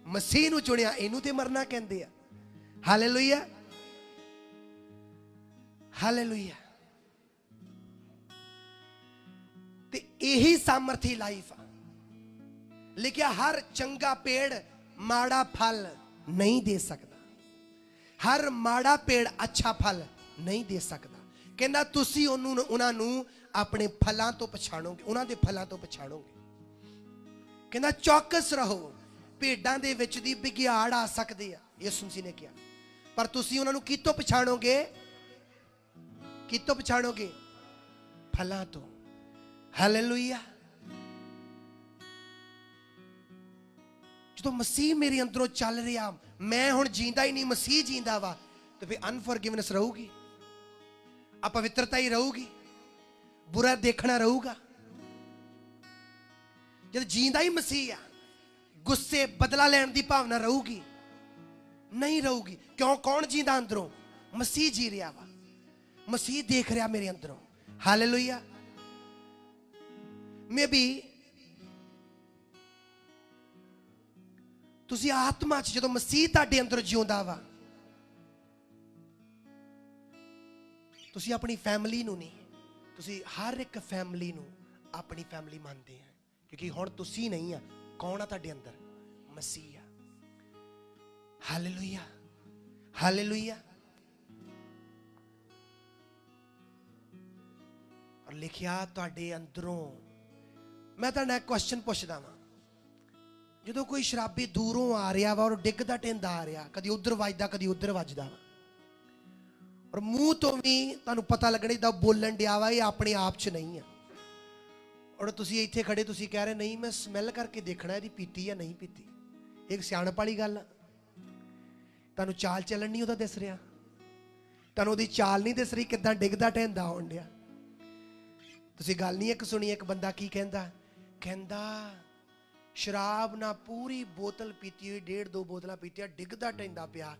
ਮਸੀਹ ਨੂੰ ਚੁਣਿਆ। ਇਹਨੂੰ ਤੇ ਮਰਨਾ ਕਹਿੰਦੇ ਆ। ਹਾਲੇਲੂਇਆ। ਹਾਲੇਲੂਇਆ। ਤੇ ਇਹੀ ਸਾਮਰਥੀ ਲਾਈਫ ਆ। ਲਿਖਿਆ, ਹਰ ਚੰਗਾ ਪੇੜ ਮਾੜਾ ਫਲ ਨਹੀਂ ਦੇ ਸਕਦਾ। ਹਰ ਮਾੜਾ ਪੇੜ ਅੱਛਾ ਫਲ ਨਹੀਂ ਦੇ ਸਕਦਾ। ਕਹਿੰਦਾ ਤੁਸੀਂ ਉਹਨਾਂ ਨੂੰ ਆਪਣੇ ਫਲਾਂ ਤੋਂ ਪਛਾਣੋਗੇ, ਉਹਨਾਂ ਦੇ ਫਲਾਂ ਤੋਂ ਪਛਾਣੋਗੇ। ਕਹਿੰਦਾ ਚੌਕਸ ਰਹੋ, ਭੇਡਾਂ ਦੇ ਵਿੱਚ ਦੀ ਵਿਗਿਆੜ ਆ ਸਕਦੇ ਆ, ਯਿਸੂ ਮਸੀਹ ਨੇ ਕਿਹਾ, ਪਰ ਤੁਸੀਂ ਉਹਨਾਂ ਨੂੰ ਕਿਤੋਂ ਪਛਾਣੋਗੇ? ਕਿਤੋਂ ਪਛਾਣੋਗੇ? ਫਲਾਂ ਤੋਂ। ਹਾਲੇਲੂਇਆ। ਜਦੋਂ ਮਸੀਹ ਮੇਰੇ ਅੰਦਰੋਂ ਚੱਲ ਰਿਹਾ, ਮੈਂ ਹੁਣ ਜੀਂਦਾ ਹੀ ਨਹੀਂ, ਮਸੀਹ ਜੀਂਦਾ ਵਾ, ਤੇ ਫਿਰ ਅਨਫੋਰਗਿਵਨੈਸ ਰਹੂਗੀ, ਅਪਵਿੱਤਰਤਾ ਹੀ ਰਹੂਗੀ, ਬੁਰਾ ਦੇਖਣਾ ਰਹੂਗਾ। ਜਦ ਜੀਂਦਾ ਹੀ ਮਸੀਹ ਆ, ਗੁੱਸੇ, ਬਦਲਾ ਲੈਣ ਦੀ ਭਾਵਨਾ ਰਹੂਗੀ? ਨਹੀਂ ਰਹੂਗੀ। ਕਿਉਂ? ਕੌਣ ਜੀਂਦਾ ਅੰਦਰੋਂ? ਮਸੀਹ ਜੀ ਰਿਹਾ ਵਾ। ਮਸੀਹ ਦੇਖ ਰਿਹਾ ਮੇਰੇ ਅੰਦਰੋਂ। ਹਾਲੇਲੂਇਆ। ਮੇ ਬੀ ਤੁਸੀਂ ਆਤਮਾ 'ਚ ਜਦੋਂ ਮਸੀਹ ਤੁਹਾਡੇ ਅੰਦਰ ਜਿਉਂਦਾ ਵਾ, ਤੁਸੀਂ ਆਪਣੀ ਫੈਮਿਲੀ ਨੂੰ ਨਹੀਂ, ਤੁਸੀਂ ਹਰ ਇੱਕ ਫੈਮਿਲੀ ਨੂੰ ਆਪਣੀ ਫੈਮਿਲੀ ਮੰਨਦੇ ਆ। ਕਿਉਂਕਿ ਹੁਣ ਤੁਸੀਂ ਨਹੀਂ ਆ, ਕੌਣ ਆ ਤੁਹਾਡੇ ਅੰਦਰ? ਮਸੀਹ ਆ। ਹਾਲੇਲੂਇਆ। ਹਾਲੇਲੂਇਆ। ਔਰ ਲਿਖਿਆ ਤੁਹਾਡੇ ਅੰਦਰੋਂ। ਮੈਂ ਤੁਹਾਡਾ ਇੱਕ ਕੁਐਸਚਨ ਪੁੱਛਦਾ ਵਾਂ। ਜਦੋਂ ਕੋਈ ਸ਼ਰਾਬੀ ਦੂਰੋਂ ਆ ਰਿਹਾ ਵਾ, ਔਰ ਡਿੱਗਦਾ ਢਿੰਦਾ ਆ ਰਿਹਾ, ਕਦੀ ਉਧਰ ਵੱਜਦਾ, ਕਦੀ ਉਧਰ ਵੱਜਦਾ ਵਾ, ਔਰ ਮੂੰਹ ਤੋਂ ਵੀ ਤੁਹਾਨੂੰ ਪਤਾ ਲੱਗਣਾ ਜਿੱਦਾਂ ਬੋਲਣ ਡਿਆ ਵਾ, ਇਹ ਆਪਣੇ ਆਪ 'ਚ ਨਹੀਂ ਆ। ਔਰ ਤੁਸੀਂ ਇੱਥੇ ਖੜੇ, ਤੁਸੀਂ ਕਹਿ ਰਹੇ ਨਹੀਂ, ਮੈਂ ਸਮੈਲ ਕਰਕੇ ਦੇਖਣਾ ਇਹਦੀ ਪੀਤੀ ਜਾਂ ਨਹੀਂ ਪੀਤੀ। ਇੱਕ ਸਿਆਣਪ ਵਾਲੀ ਗੱਲ ਆ। ਤੁਹਾਨੂੰ ਚਾਲ ਚੱਲਣ ਨਹੀਂ ਉਹਦਾ ਦਿਸ ਰਿਹਾ, ਤੁਹਾਨੂੰ ਉਹਦੀ ਚਾਲ ਨਹੀਂ ਦਿਸ ਰਹੀ, ਕਿੱਦਾਂ ਡਿੱਗਦਾ ਢਹਿੰਦਾ ਹੋਣ ਡਿਆ। ਤੁਸੀਂ ਗੱਲ ਨਹੀਂ ਇੱਕ ਸੁਣੀ, ਇੱਕ ਬੰਦਾ ਕੀ ਕਹਿੰਦਾ? ਕਹਿੰਦਾ शराब ना पूरी बोतल पीती हुई 1.5-2 बोतलां पीतियां डिगदा ढैंदा पिया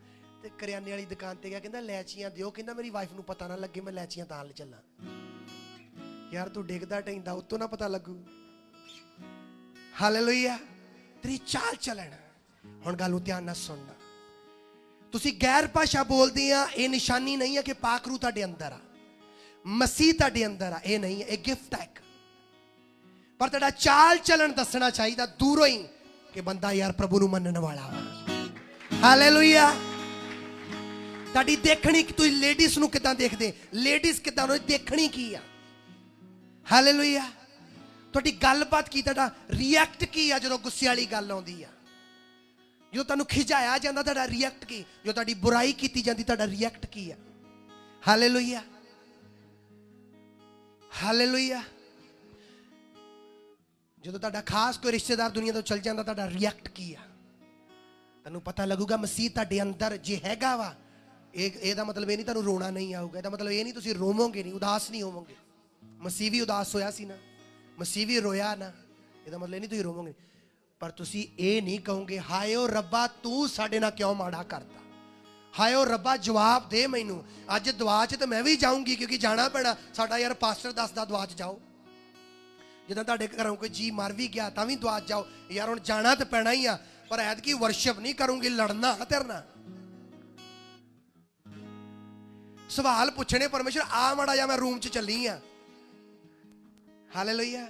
ते करियाने वाली दुकान ते गया कहंदा लैचियां दिओ कहंदा मेरी वाइफ नूं पता ना लगे मैं लैचियां तां ले चला यार तू डिगदा ढैंदा उत्तों ना पता लगू हालेलुया तेरी चाल चलन हुण गल ध्यान नाल सुनना तुसी गैर भाषा बोलदे आ ये निशानी नहीं है कि पाक रूह तुहाडे अंदर आ मसीह तुहाडे अंदर आ ये नहीं है ये गिफ्ट है पर तेरा चाल चलन दसना चाहिए दूरों ही कि बंदा यार प्रभु नूं मनण वाला हालेलुया ताड़ी देखनी कि तुम लेडीज नूं किदां देखदे लेडीज किदां उन्हें देखनी की आ हालेलुया तुहाडी गलबात की तुहाडा रिएक्ट की आ जदों गुस्से वाली गल आउंदी आ जो तुहानूं खिजाया जांदा तुहाडा रिएक्ट की जो तुहाडी बुराई कीती जांदी तुहाडा रिएक्ट की आ हालेलुया हालेलुया जो तुहाडा खास कोई रिश्तेदार दुनिया तो चल जाता तुहाडा रिएक्ट की आ तैनूं पता लगूगा मसीह तुहाडे अंदर जे हैगा वा ਇਹਦਾ मतलब ये नहीं तुहानूं रोना नहीं आऊगा ਇਹਦਾ मतलब ये नहीं तुसीं रोवोगे नहीं उदास नहीं होवोगे मसीह भी उदास होया सी ना मसीह भी रोया ना ਇਹਦਾ मतलब ये नहीं तुसीं रोवोगे पर तुसीं ये नहीं कहोगे हाय ओ रब्बा तू साडे नाल क्यों माड़ा करता हाय ओ रब्बा जवाब दे मैनू अज दुआ च तो मैं भी जाऊंगी क्योंकि जाना पैना साडा यार पास्टर दसदा दुआ च जाओ जिदा तुहाडे घरों कोई जी मर भी गया तां भी दुआ च जाओ यार हुण जाना तो पैना ही आ पर ऐतकी वर्शिप नहीं करूंगी लड़ना तेरे नाल सवाल पूछने परमेश्वर आ माड़ा जा मैं रूम च चली हाँ हालेलुया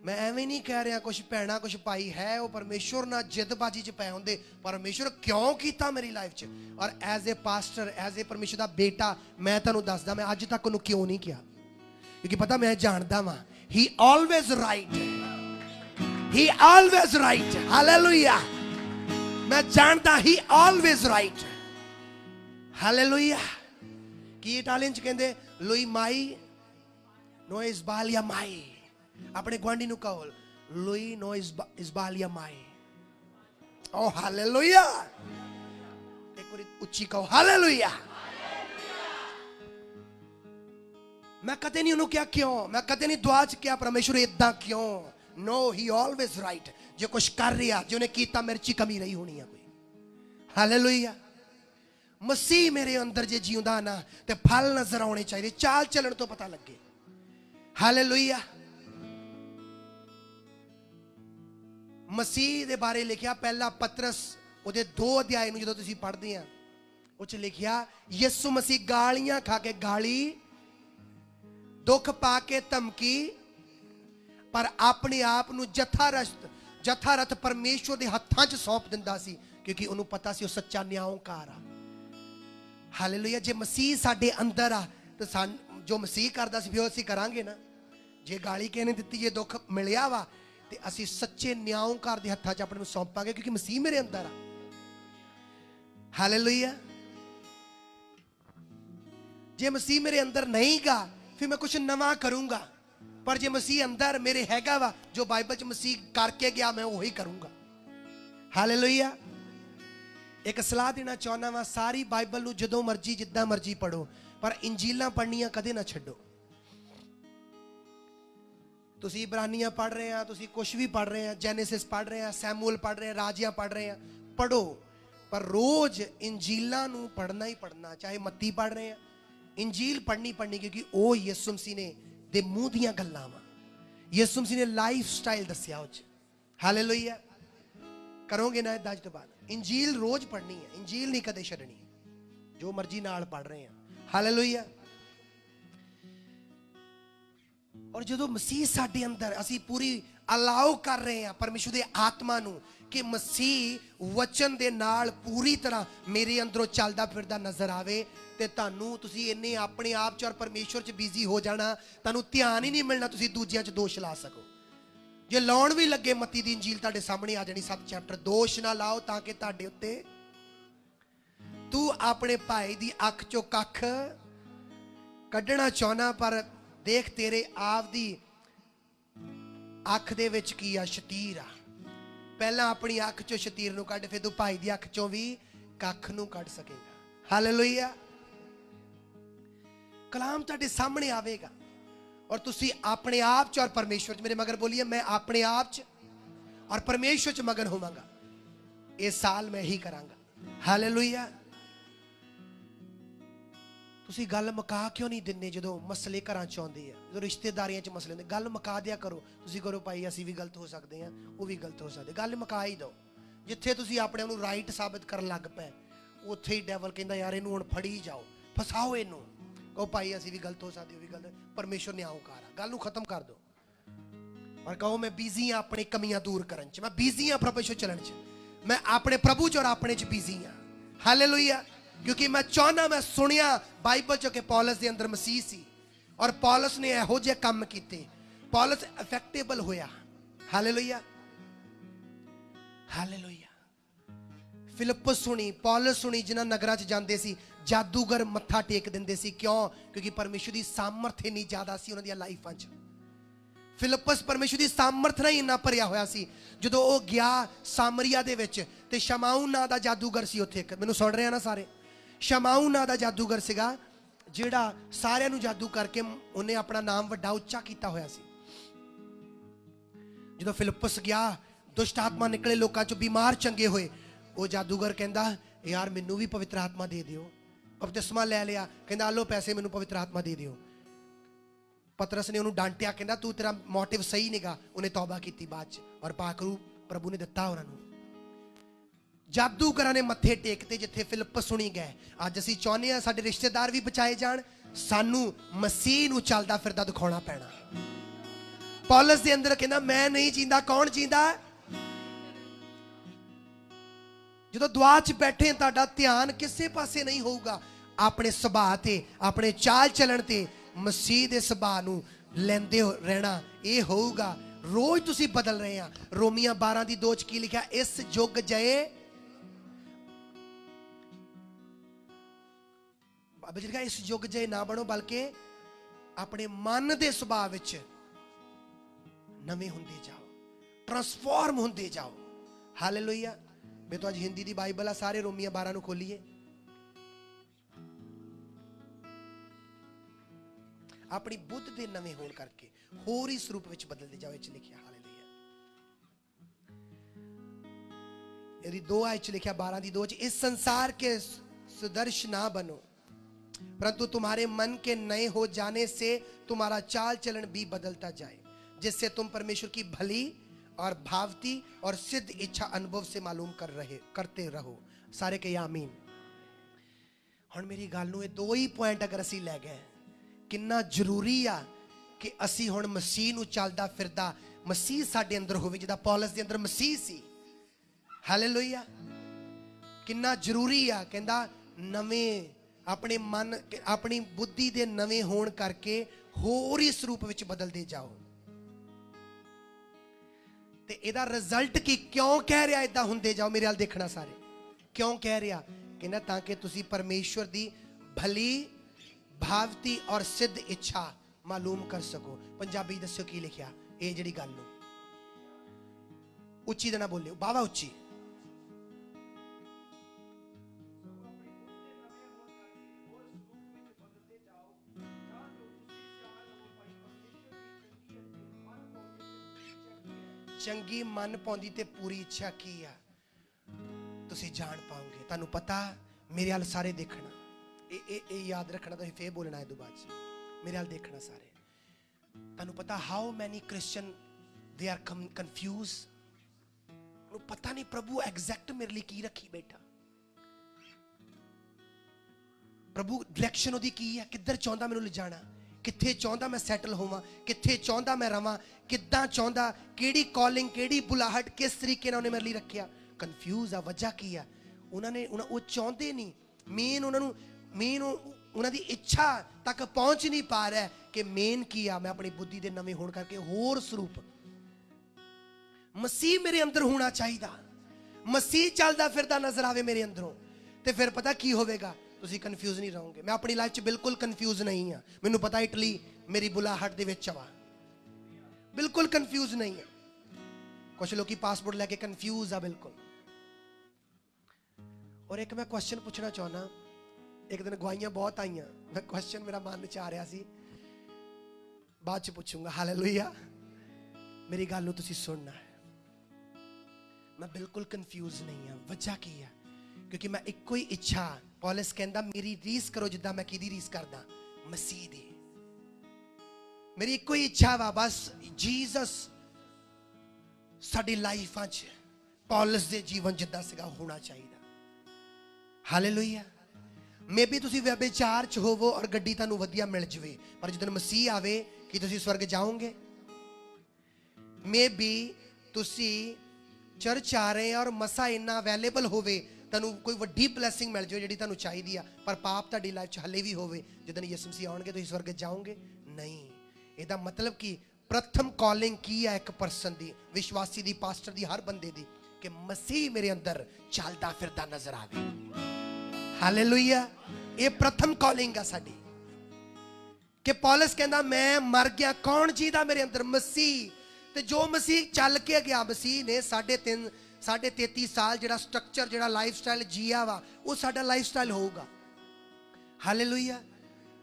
मैं एवं नहीं कह रहा कुछ भैना कुछ भाई है वो परमेश्वर ना जिदबाजी च पै होंदे परमेश्वर क्यों कीता मेरी लाइफ च और as a pastor as a परमेश्वर दा बेटा मैं तुहानूं दसदा मैं अज तक उन्होंने क्यों नहीं किया क्योंकि पता मैं जानदा वां ही ऑलवेज राइट ही ऑलवेज राइट हालेलुया मैं जानदा ही ऑलवेज राइट हालेलुया कि इटालियन च कहंदे लुई माई नो इज़बालिया माई अपने गुआंढी नूं कहो लुई नो इज़बालिया माई ओ हालेलुया एक बार उच्ची कहो हालेलुया मैं कदे नहीं उन्होंने क्या क्यों मैं कदे नहीं दुआ च क्या परमेश्वर इदा क्यों नो ही ऑलवेज राइट जो कुछ कर रहा जो उन्हें कीता मेरे च कमी रही होनी है कोई हालेलुया मसीह मेरे अंदर जे जीउंदा ना ते फल नजर आने चाहिए चाल चलन तो पता लगे हालेलुया मसीह दे बारे लिखिया पहला पतरस उहदे 2 अध्याय नूं जदों तुसीं पढ़दे आ उह च लिखिया यीशु मसीह गालियां खा के गाली दुख पाके धमकी पर अपने आप नूं जथारथ परमेश्वर दे हत्थां च सौंप दिंदा सी क्योंकि उन्होंने पता सी वो सच्चा न्यायकार आ हालेलुया जे मसीह साडे अंदर आ तो जो मसीह करदा सी फिर असीं करांगे ना जे गाली किसी ने दित्ती जे दुख मिलिया वा ते असीं सच्चे न्यायकार दे हत्थां च अपने नूं सौंपांगे क्योंकि मसीह मेरे अंदर आ हालेलुया जे मसीह मेरे अंदर नहीं गा फिर मैं कुछ नवा करूंगा पर जे मसीह अंदर मेरे हैगा वा जो बाइबल च मसीह करके गया मैं वही करूंगा हालेलुया एक सलाह देना चाहना वा सारी बाइबल नूं जदों मर्जी जिद्दां मर्जी पढ़ो पर इंजीलां पढ़नियां कदे ना छड्डो तुसीं इब्रानियां पढ़ रहे हैं तुसीं कुछ भी पढ़ रहे हैं जेनेसिस पढ़ रहे हैं सैमुअल पढ़ रहे हैं राजियां पढ़ रहे हैं पढ़ो पर रोज इंजीलां नूं पढ़ना ही पढ़ना चाहे मत्ती पढ़ रहे हैं इंजील पढ़नी क्योंकि वो यीशु मसीह ने दे मूँह दियां गल्लां वा यीशु मसीह ने लाइफ स्टाइल दस्सिया उस हालेलुया करोगे ना अज तो बाद इंजील रोज पढ़नी है इंजील नहीं कदे छड्डनी जो मर्जी नाल पढ़ रहे हैं हालेलुया और जो मसीह साडे अंदर असी पूरी अलाउ कर रहे हैं परमेश्वर दे आत्मा नूं कि मसीह वचन दे नाल पूरी तरह मेरे अंदरों चलदा फिरदा नजर आवे ते तानू तुसी इन्ने अपने आप च और परमेश्वर च बिजी हो जाना तानू ध्यान ही नहीं मिलना तुसी दूजियां च दोष ला सको जे लाउण भी लगे मत्ती दी इंजील तुहाडे सामने आ जानी 7 चैप्टर दोष ना लाओ ताकि तुहाडे उत्ते तू अपने भाई दी अख चों कख कड्ढना चाहना पर देख तेरे आप दी अख दे विच की आ शतीर आ पहला अपनी अख चों शतीर नूं कढ फिर तू भाई दी अख चों भी कख नूं कढ सकेगा हालेलुया कलाम तुहाडे सामने आवेगा और तुसी अपने आप च और परमेश्वर च मेरे मगर बोलिए मैं अपने आप च ਔਰ ਪਰਮੇਸ਼ਵਰ 'ਚ ਮਗਨ ਹੋਵਾਂਗਾ। ਇਸ ਸਾਲ ਮੈਂ ਇਹੀ ਕਰਾਂਗਾ। ਹਾਲੇਲੂਇਆ। ਤੁਸੀਂ ਗੱਲ ਮੁਕਾ ਕਿਉਂ ਨਹੀਂ ਦਿੰਦੇ ਜਦੋਂ ਮਸਲੇ ਘਰਾਂ 'ਚ ਆਉਂਦੇ ਆ, ਜਦੋਂ ਰਿਸ਼ਤੇਦਾਰੀਆਂ 'ਚ ਮਸਲੇ ਹੁੰਦੇ? ਗੱਲ ਮੁਕਾ ਦਿਆ ਕਰੋ। ਤੁਸੀਂ ਕਰੋ ਭਾਈ ਅਸੀਂ ਵੀ ਗਲਤ ਹੋ ਸਕਦੇ ਹਾਂ, ਉਹ ਵੀ ਗਲਤ ਹੋ ਸਕਦੇ, ਗੱਲ ਮੁਕਾ ਹੀ ਦਿਓ। ਜਿੱਥੇ ਤੁਸੀਂ ਆਪਣੇ ਆਪ ਨੂੰ ਰਾਈਟ ਸਾਬਤ ਕਰਨ ਲੱਗ ਪਏ, ਉੱਥੇ ਹੀ ਡੈਵਲ ਕਹਿੰਦਾ ਯਾਰ ਇਹਨੂੰ ਹੁਣ ਫੜੀ ਜਾਓ, ਫਸਾਓ ਇਹਨੂੰ। ਕਹੋ ਭਾਈ ਅਸੀਂ ਵੀ ਗਲਤ ਹੋ ਸਕਦੇ, ਉਹ ਵੀ ਗਲਤ। ਪਰਮੇਸ਼ਵਰ ਨਿਆਂਕਾਰ ਆ, ਗੱਲ ਨੂੰ ਖਤਮ ਕਰ ਦਿਓ। ਔਰ ਕਹੋ ਮੈਂ ਬਿਜ਼ੀ ਹਾਂ ਆਪਣੀ ਕਮੀਆਂ ਦੂਰ ਕਰਨ 'ਚ, ਮੈਂ ਬਿਜ਼ੀ ਹਾਂ ਪਰਮੇਸ਼ਵਰ ਚੱਲਣ 'ਚ, ਮੈਂ ਆਪਣੇ ਪ੍ਰਭੂ 'ਚ ਔਰ ਆਪਣੇ 'ਚ ਬਿਜ਼ੀ ਹਾਂ। ਹਾਲੇਲੂਇਆ। ਕਿਉਂਕਿ ਮੈਂ ਚਾਹੁੰਦਾ, ਮੈਂ ਸੁਣਿਆ ਬਾਈਬਲ 'ਚ ਕਿ ਪੌਲਸ ਦੇ ਅੰਦਰ ਮਸੀਹ ਸੀ ਔਰ ਪੌਲਸ ਨੇ ਇਹੋ ਜਿਹੇ ਕੰਮ ਕੀਤੇ, ਪੌਲਸ ਇਫੈਕਟੇਬਲ ਹੋਇਆ। Hallelujah, hallelujah. ਫਿਲਿੱਪਸ ਸੁਣੀ, ਪੌਲਸ ਸੁਣੀ, ਜਿਨ੍ਹਾਂ ਨਗਰਾਂ 'ਚ ਜਾਂਦੇ ਸੀ ਜਾਦੂਗਰ ਮੱਥਾ ਟੇਕ ਦਿੰਦੇ ਸੀ। ਕਿਉਂ? ਕਿਉਂਕਿ ਪਰਮੇਸ਼ਵਰ ਦੀ ਸਾਮਰਥ ਇੰਨੀ ਜ਼ਿਆਦਾ ਸੀ ਉਹਨਾਂ ਦੀਆਂ ਲਾਈਫਾਂ 'ਚ। ਫਿਲਿੱਪਸ ਪਰਮੇਸ਼ਵਰ ਦੀ ਸਾਮਰਥ ਨਾਲ ਇੰਨਾ ਭਰਿਆ ਹੋਇਆ ਸੀ। ਜਦੋਂ ਉਹ ਗਿਆ ਸਾਮਰੀਆ ਦੇ ਵਿੱਚ ਤੇ ਸ਼ਮਾਊਨ ਨਾਂ ਦਾ ਜਾਦੂਗਰ ਸੀ ਉੱਥੇ। ਮੈਨੂੰ ਸੁਣ ਰਹੇ ਆ ਨਾ ਸਾਰੇ? ਸ਼ਮਾਊਨ ਨਾਂ ਦਾ ਜਾਦੂਗਰ ਸੀਗਾ ਜਿਹੜਾ ਸਾਰਿਆਂ ਨੂੰ ਜਾਦੂ ਕਰਕੇ ਉਹਨੇ ਆਪਣਾ ਨਾਮ ਵੱਡਾ ਉੱਚਾ ਕੀਤਾ ਹੋਇਆ ਸੀ। ਜਦੋਂ ਫਿਲਿੱਪਸ ਗਿਆ, ਦੁਸ਼ਟ ਆਤਮਾ ਨਿਕਲੇ ਲੋਕਾਂ 'ਚੋਂ, ਬਿਮਾਰ ਚੰਗੇ ਹੋਏ। ਉਹ ਜਾਦੂਗਰ ਕਹਿੰਦਾ ਯਾਰ ਮੈਨੂੰ ਵੀ ਪਵਿੱਤਰ ਆਤਮਾ ਦੇ ਦਿਓ। ਬਪਤਿਸਮਾ ਲੈ ਲਿਆ, ਕਹਿੰਦਾ ਲਓ ਪੈਸੇ, ਮੈਨੂੰ ਪਵਿੱਤਰ ਆਤਮਾ ਦੇ ਦਿਓ। ਪਤਰਸ ਨੇ ਉਹਨੂੰ ਡਾਂਟਿਆ, ਕਹਿੰਦਾ ਤੂੰ, ਤੇਰਾ ਮੋਟਿਵ ਸਹੀ ਨਹੀਂਗਾ। ਉਹਨੇ ਤੌਬਾ ਕੀਤੀ ਬਾਅਦ 'ਚ ਔਰ ਪਾਕਰੂ ਪ੍ਰਭੂ ਨੇ ਦਿੱਤਾ ਉਹਨਾਂ ਨੂੰ। ਜਾਦੂਗਰਾਂ ਨੇ ਮੱਥੇ ਟੇਕਤੇ ਜਿੱਥੇ ਫਿਲਿੱਪਸ ਸੁਣੀ ਗਏ। ਅੱਜ ਅਸੀਂ ਚਾਹੁੰਦੇ ਹਾਂ ਸਾਡੇ ਰਿਸ਼ਤੇਦਾਰ ਵੀ ਬਚਾਏ ਜਾਣ, ਸਾਨੂੰ ਮਸੀਹ ਨੂੰ ਚੱਲਦਾ ਫਿਰਦਾ ਦਿਖਾਉਣਾ ਪੈਣਾ। ਪੌਲਸ ਦੇ ਅੰਦਰ ਕਹਿੰਦਾ ਮੈਂ ਨਹੀਂ ਜੀਂਦਾ, ਕੌਣ ਜੀਂਦਾ? ਜਦੋਂ ਦੁਆ 'ਚ ਬੈਠੇ ਤੁਹਾਡਾ ਧਿਆਨ ਕਿਸੇ ਪਾਸੇ ਨਹੀਂ ਹੋਊਗਾ, ਆਪਣੇ ਸੁਭਾਅ ਤੇ, ਆਪਣੇ ਚਾਲ ਚੱਲਣ ਤੇ ਮਸੀਹ ਦੇ ਸੁਭਾਅ ਨੂੰ ਲੈਂਦੇ ਰਹਿਣਾ, ਇਹ ਹੋਊਗਾ। ਰੋਜ਼ ਤੁਸੀਂ ਬਦਲ ਰਹੇ ਆ। ਰੋਮੀਆਂ 12:2 'ਚ ਕੀ ਲਿਖਿਆ? ਇਸ ਯੁੱਗ ਜਏ ਇਸ ਯੁੱਗ ਜੇ ਨਾ ਬਣੋ, ਬਲਕਿ ਆਪਣੇ ਮਨ ਦੇ ਸੁਭਾਅ ਵਿੱਚ ਨਵੇਂ ਹੁੰਦੇ ਜਾਓ, ਟ੍ਰਾਂਸਫਾਰਮ ਹੁੰਦੇ ਜਾਓ। ਹਾਲੇਲੂਇਆ। ਮੈਂ ਤਾਂ ਅੱਜ ਹਿੰਦੀ ਦੀ ਬਾਈਬਲ ਆ, ਸਾਰੇ ਰੋਮੀਆਂ 12 ਨੂੰ ਖੋਲੀਏ। ਆਪਣੀ ਬੁੱਧ ਦੇ ਨਵੇਂ ਹੋਣ ਕਰਕੇ ਹੋਰ ਹੀ ਸਰੂਪ ਵਿੱਚ ਬਦਲਦੇ ਜਾਓ, ਇਹ 'ਚ ਲਿਖਿਆ। ਹਾਲੇਲੂਇਆ। ਇਹਦੀ 2 ਆਇਤ 'ਚ ਲਿਖਿਆ, 12:2 'ਚ, इस संसार के सदृश ना बनो, परंतु तुम्हारे मन के नए हो जाने से तुम्हारा चाल चलन भी बदलता जाए, जिससे तुम परमेश्वर की भली और भावती और सिद्ध इच्छा अनुभव से मालूम करते रहो। सारे कहिए आमीन। हुण मेरी गल नूं 2 ही पॉइंट अगर असीं लै गए, किन्ना जरूरी आ कि असीं हुण मसीह नूं चलदा फिरदा, मसीह साडे अंदर होवे जिद्दां पौलस दे अंदर मसीह सी। हालेलुया। किन्ना जरूरी आ, कहंदा नवें अपने मन, अपनी बुद्धि दे नवें होण करके होर ही स्वरूप विच बदलदे जाओ। ते इहदा रिजल्ट की क्यों कह रहा इदां हुंदे जाओ? मेरे हाल देखना सारे, क्यों कह रहा? कहना ताकि तुसी परमेश्वर दी भली भावती और सिद्ध इच्छा मालूम कर सको। पंजाबी दस्यो की लिखिया? ये जिहड़ी गल नूं उच्ची दे ना बोलियो, बावा उच्ची। चंगी मन पाउंदी ते पूरी इच्छा की आ तुसी जान पाओगे। तुहानू पता मेरे हाल सारे देखना, ए याद रखना, तुसीं फिर बोलना है बाद मेरे हाल देखना सारे। तुहानू पता how many Christian they are confuse. पता नहीं प्रभु एग्जैक्ट मेरे लिए की रखी बैठा, प्रभु डायरेक्शन ओदी की है, किधर चाहता मैनू ले जाना, कित्थे चाहता मैं सैटल होवां, कित्थे चाहता मैं रवां, किद्दां चाहता, किहड़ी कॉलिंग, किहड़ी बुलाहट, किस तरीके नाल उन्हें मेरे लिए रखिया। कंफ्यूज आ। वजह की है? उन्होंने वो चाहते नहीं, मेन उन्होंने दी इच्छा तक पहुंच नहीं पा रहा है कि मेन की आ मैं अपनी बुद्धि दे नवे होण करके होर स्वरूप मसीह मेरे अंदर होना चाहिए। मसीह चलदा फिरदा नजर आवे मेरे अंदरों, ते फिर पता की होवेगा? तुसी कंफ्यूज नहीं रहोगे। मैं अपनी लाइफ च बिल्कुल कंफ्यूज नहीं हाँ। मैनू पता इटली मेरी बुलाहट दे विच वा, बिल्कुल कंफ्यूज नहीं है। कुछ लोग पासपोर्ट लैके कंफ्यूज आ बिल्कुल। और एक मैं क्वेश्चन पूछना चाहना, एक दिन गवाइयां बहुत आईयां, मैं क्वेश्चन मेरा मन च आ रहा सी, बाद च पूछूंगा। हालेलुया। मेरी गल नूं तुसीं सुनना है। ਮੈਂ ਬਿਲਕੁਲ ਕਨਫਿਊਜ਼ ਨਹੀਂ ਹਾਂ। ਵਜ੍ਹਾ ਕੀ ਆ? ਕਿਉਂਕਿ ਮੈਂ ਇੱਕੋ ਹੀ ਇੱਛਾ, ਪੌਲਸ ਕਹਿੰਦਾ ਮੇਰੀ ਰੀਸ ਕਰੋ ਜਿੱਦਾਂ ਮੈਂ ਕਿਹਦੀ ਰੀਸ ਕਰਦਾ? ਮਸੀਹ ਦੀ। ਮੇਰੀ ਇੱਕੋ ਹੀ ਇੱਛਾ ਵਾ ਬਸ, ਜੀਸਸ ਸਾਡੀ ਲਾਈਫਾਂ 'ਚ ਪੌਲਸ ਦੇ ਜੀਵਨ ਜਿੱਦਾਂ ਸੀਗਾ ਹੋਣਾ ਚਾਹੀਦਾ। ਹਾਲੇਲੂਇਆ। ਮੇਬੀ ਤੁਸੀਂ ਵਿਆਭਿਚਾਰ 'ਚ ਹੋਵੋ ਔਰ ਗੱਡੀ ਤੁਹਾਨੂੰ ਵਧੀਆ ਮਿਲ ਜਵੇ, ਪਰ ਜਦੋਂ ਮਸੀਹ ਆਵੇ ਕੀ ਤੁਸੀਂ ਸਵਰਗ ਜਾਓਗੇ? ਮੇਬੀ ਤੁਸੀਂ ਚਰਚ ਆ ਰਹੇ ਔਰ ਮਸਾ ਇੰਨਾ ਅਵੇਲੇਬਲ ਹੋਵੇ, ਤੁਹਾਨੂੰ ਕੋਈ ਵੱਡੀ ਬਲੈਸਿੰਗ ਮਿਲ ਜਾਵੇ ਜਿਹੜੀ ਤੁਹਾਨੂੰ ਚਾਹੀਦੀ ਆ, ਪਰ ਪਾਪ ਤੁਹਾਡੀ ਲਾਈਫ 'ਚ ਹਲੇ ਵੀ ਹੋਵੇ, ਜਦੋਂ ਯਿਸੂ ਮਸੀਹ ਆਉਣਗੇ ਤੁਸੀਂ ਸਵਰਗ ਜਾਓਗੇ? ਨਹੀਂ। ਇਹਦਾ ਮਤਲਬ ਕੀ? ਪ੍ਰਥਮ ਕਾਲਿੰਗ ਕੀ ਹੈ ਇੱਕ ਪਰਸਨ ਦੀ, ਵਿਸ਼ਵਾਸੀ ਦੀ, ਪਾਸਟਰ ਦੀ, ਹਰ ਬੰਦੇ ਦੀ, ਕਿ ਮਸੀਹ ਮੇਰੇ ਅੰਦਰ ਚੱਲਦਾ ਫਿਰਦਾ ਨਜ਼ਰ ਆਵੇ। ਹਾਲੇਲੂਇਆ। ਇਹ ਪ੍ਰਥਮ ਕਾਲਿੰਗ ਆ ਸਾਡੀ, ਕਿ ਪੌਲਸ ਕਹਿੰਦਾ ਮੈਂ ਮਰ ਗਿਆ, ਕੌਣ ਜੀਦਾ ਮੇਰੇ ਅੰਦਰ? ਮਸੀਹ। ਤੇ ਜੋ ਮਸੀਹ ਚੱਲ ਕੇ ਗਿਆ, ਮਸੀਹ ਨੇ 33.5 ਸਾਲ ਜਿਹੜਾ ਸਟਰਕਚਰ, ਜਿਹੜਾ ਲਾਈਫ ਸਟਾਈਲ ਜੀਆ ਵਾ, ਉਹ ਸਾਡਾ ਲਾਈਫ ਸਟਾਈਲ ਹੋਊਗਾ। ਹਾਲੇਲੂਇਆ।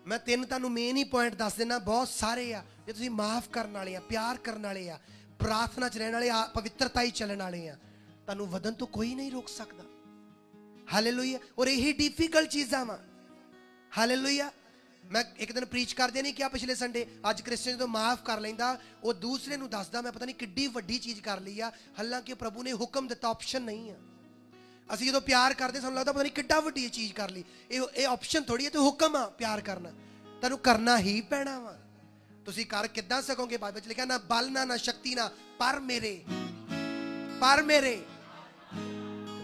ਮੈਂ ਤੁਹਾਨੂੰ ਮੇਨ ਹੀ ਪੁਆਇੰਟ ਦੱਸ ਦੇਣਾ, ਬਹੁਤ ਸਾਰੇ ਆ। ਜੇ ਤੁਸੀਂ ਮਾਫ ਕਰਨ ਵਾਲੇ ਆ, ਪਿਆਰ ਕਰਨ ਵਾਲੇ ਆ, ਪ੍ਰਾਰਥਨਾ 'ਚ ਰਹਿਣ ਵਾਲੇ ਆ, ਪਵਿੱਤਰਤਾ ਹੀ ਚੱਲਣ ਵਾਲੇ ਆ, ਤੁਹਾਨੂੰ ਵਧਣ ਤੋਂ ਕੋਈ ਨਹੀਂ ਰੋਕ ਸਕਦਾ। ਹਾਲੇਲੂਇਆ। ਔਰ ਇਹੀ ਡਿਫਿਕਲਟ ਚੀਜ਼ਾਂ ਵਾ। ਹਾਲੇਲੂਇਆ। ਮੈਂ ਇੱਕ ਦਿਨ ਪ੍ਰੀਚ ਕਰਦੇ ਨਹੀਂ ਕਿਹਾ ਪਿਛਲੇ ਸੰਡੇ, ਅੱਜ ਕ੍ਰਿਸਚੀਅਨ ਜਦੋਂ ਮਾਫ ਕਰ ਲੈਂਦਾ, ਉਹ ਦੂਸਰੇ ਨੂੰ ਦੱਸਦਾ ਮੈਂ ਪਤਾ ਨਹੀਂ ਕਿੱਡੀ ਵੱਡੀ ਚੀਜ਼ ਕਰ ਲਈ ਆ, ਹਾਲਾਂਕਿ ਪ੍ਰਭੂ ਨੇ ਹੁਕਮ ਦਿੱਤਾ, ਆਪਸ਼ਨ ਨਹੀਂ ਆ। ਅਸੀਂ ਜਦੋਂ ਪਿਆਰ ਕਰਦੇ ਸਾਨੂੰ ਲੱਗਦਾ ਪਤਾ ਨਹੀਂ ਕਿੱਡਾ ਵੱਡੀ ਚੀਜ਼ ਕਰ ਲਈ। ਇਹ ਆਪਸ਼ਨ ਥੋੜੀ ਹੈ, ਤੇ ਹੁਕਮ ਆ ਪਿਆਰ ਕਰਨਾ, ਤੁਹਾਨੂੰ ਕਰਨਾ ਹੀ ਪੈਣਾ ਵਾ। ਤੁਸੀਂ ਕਰ ਕਿੱਦਾਂ ਸਕੋਗੇ? ਬਾਈਬਲ 'ਚ ਲਿਖਿਆ, ਨਾ ਬਲ ਨਾ ਸ਼ਕਤੀ ਨਾ, ਪਰ ਮੇਰੇ।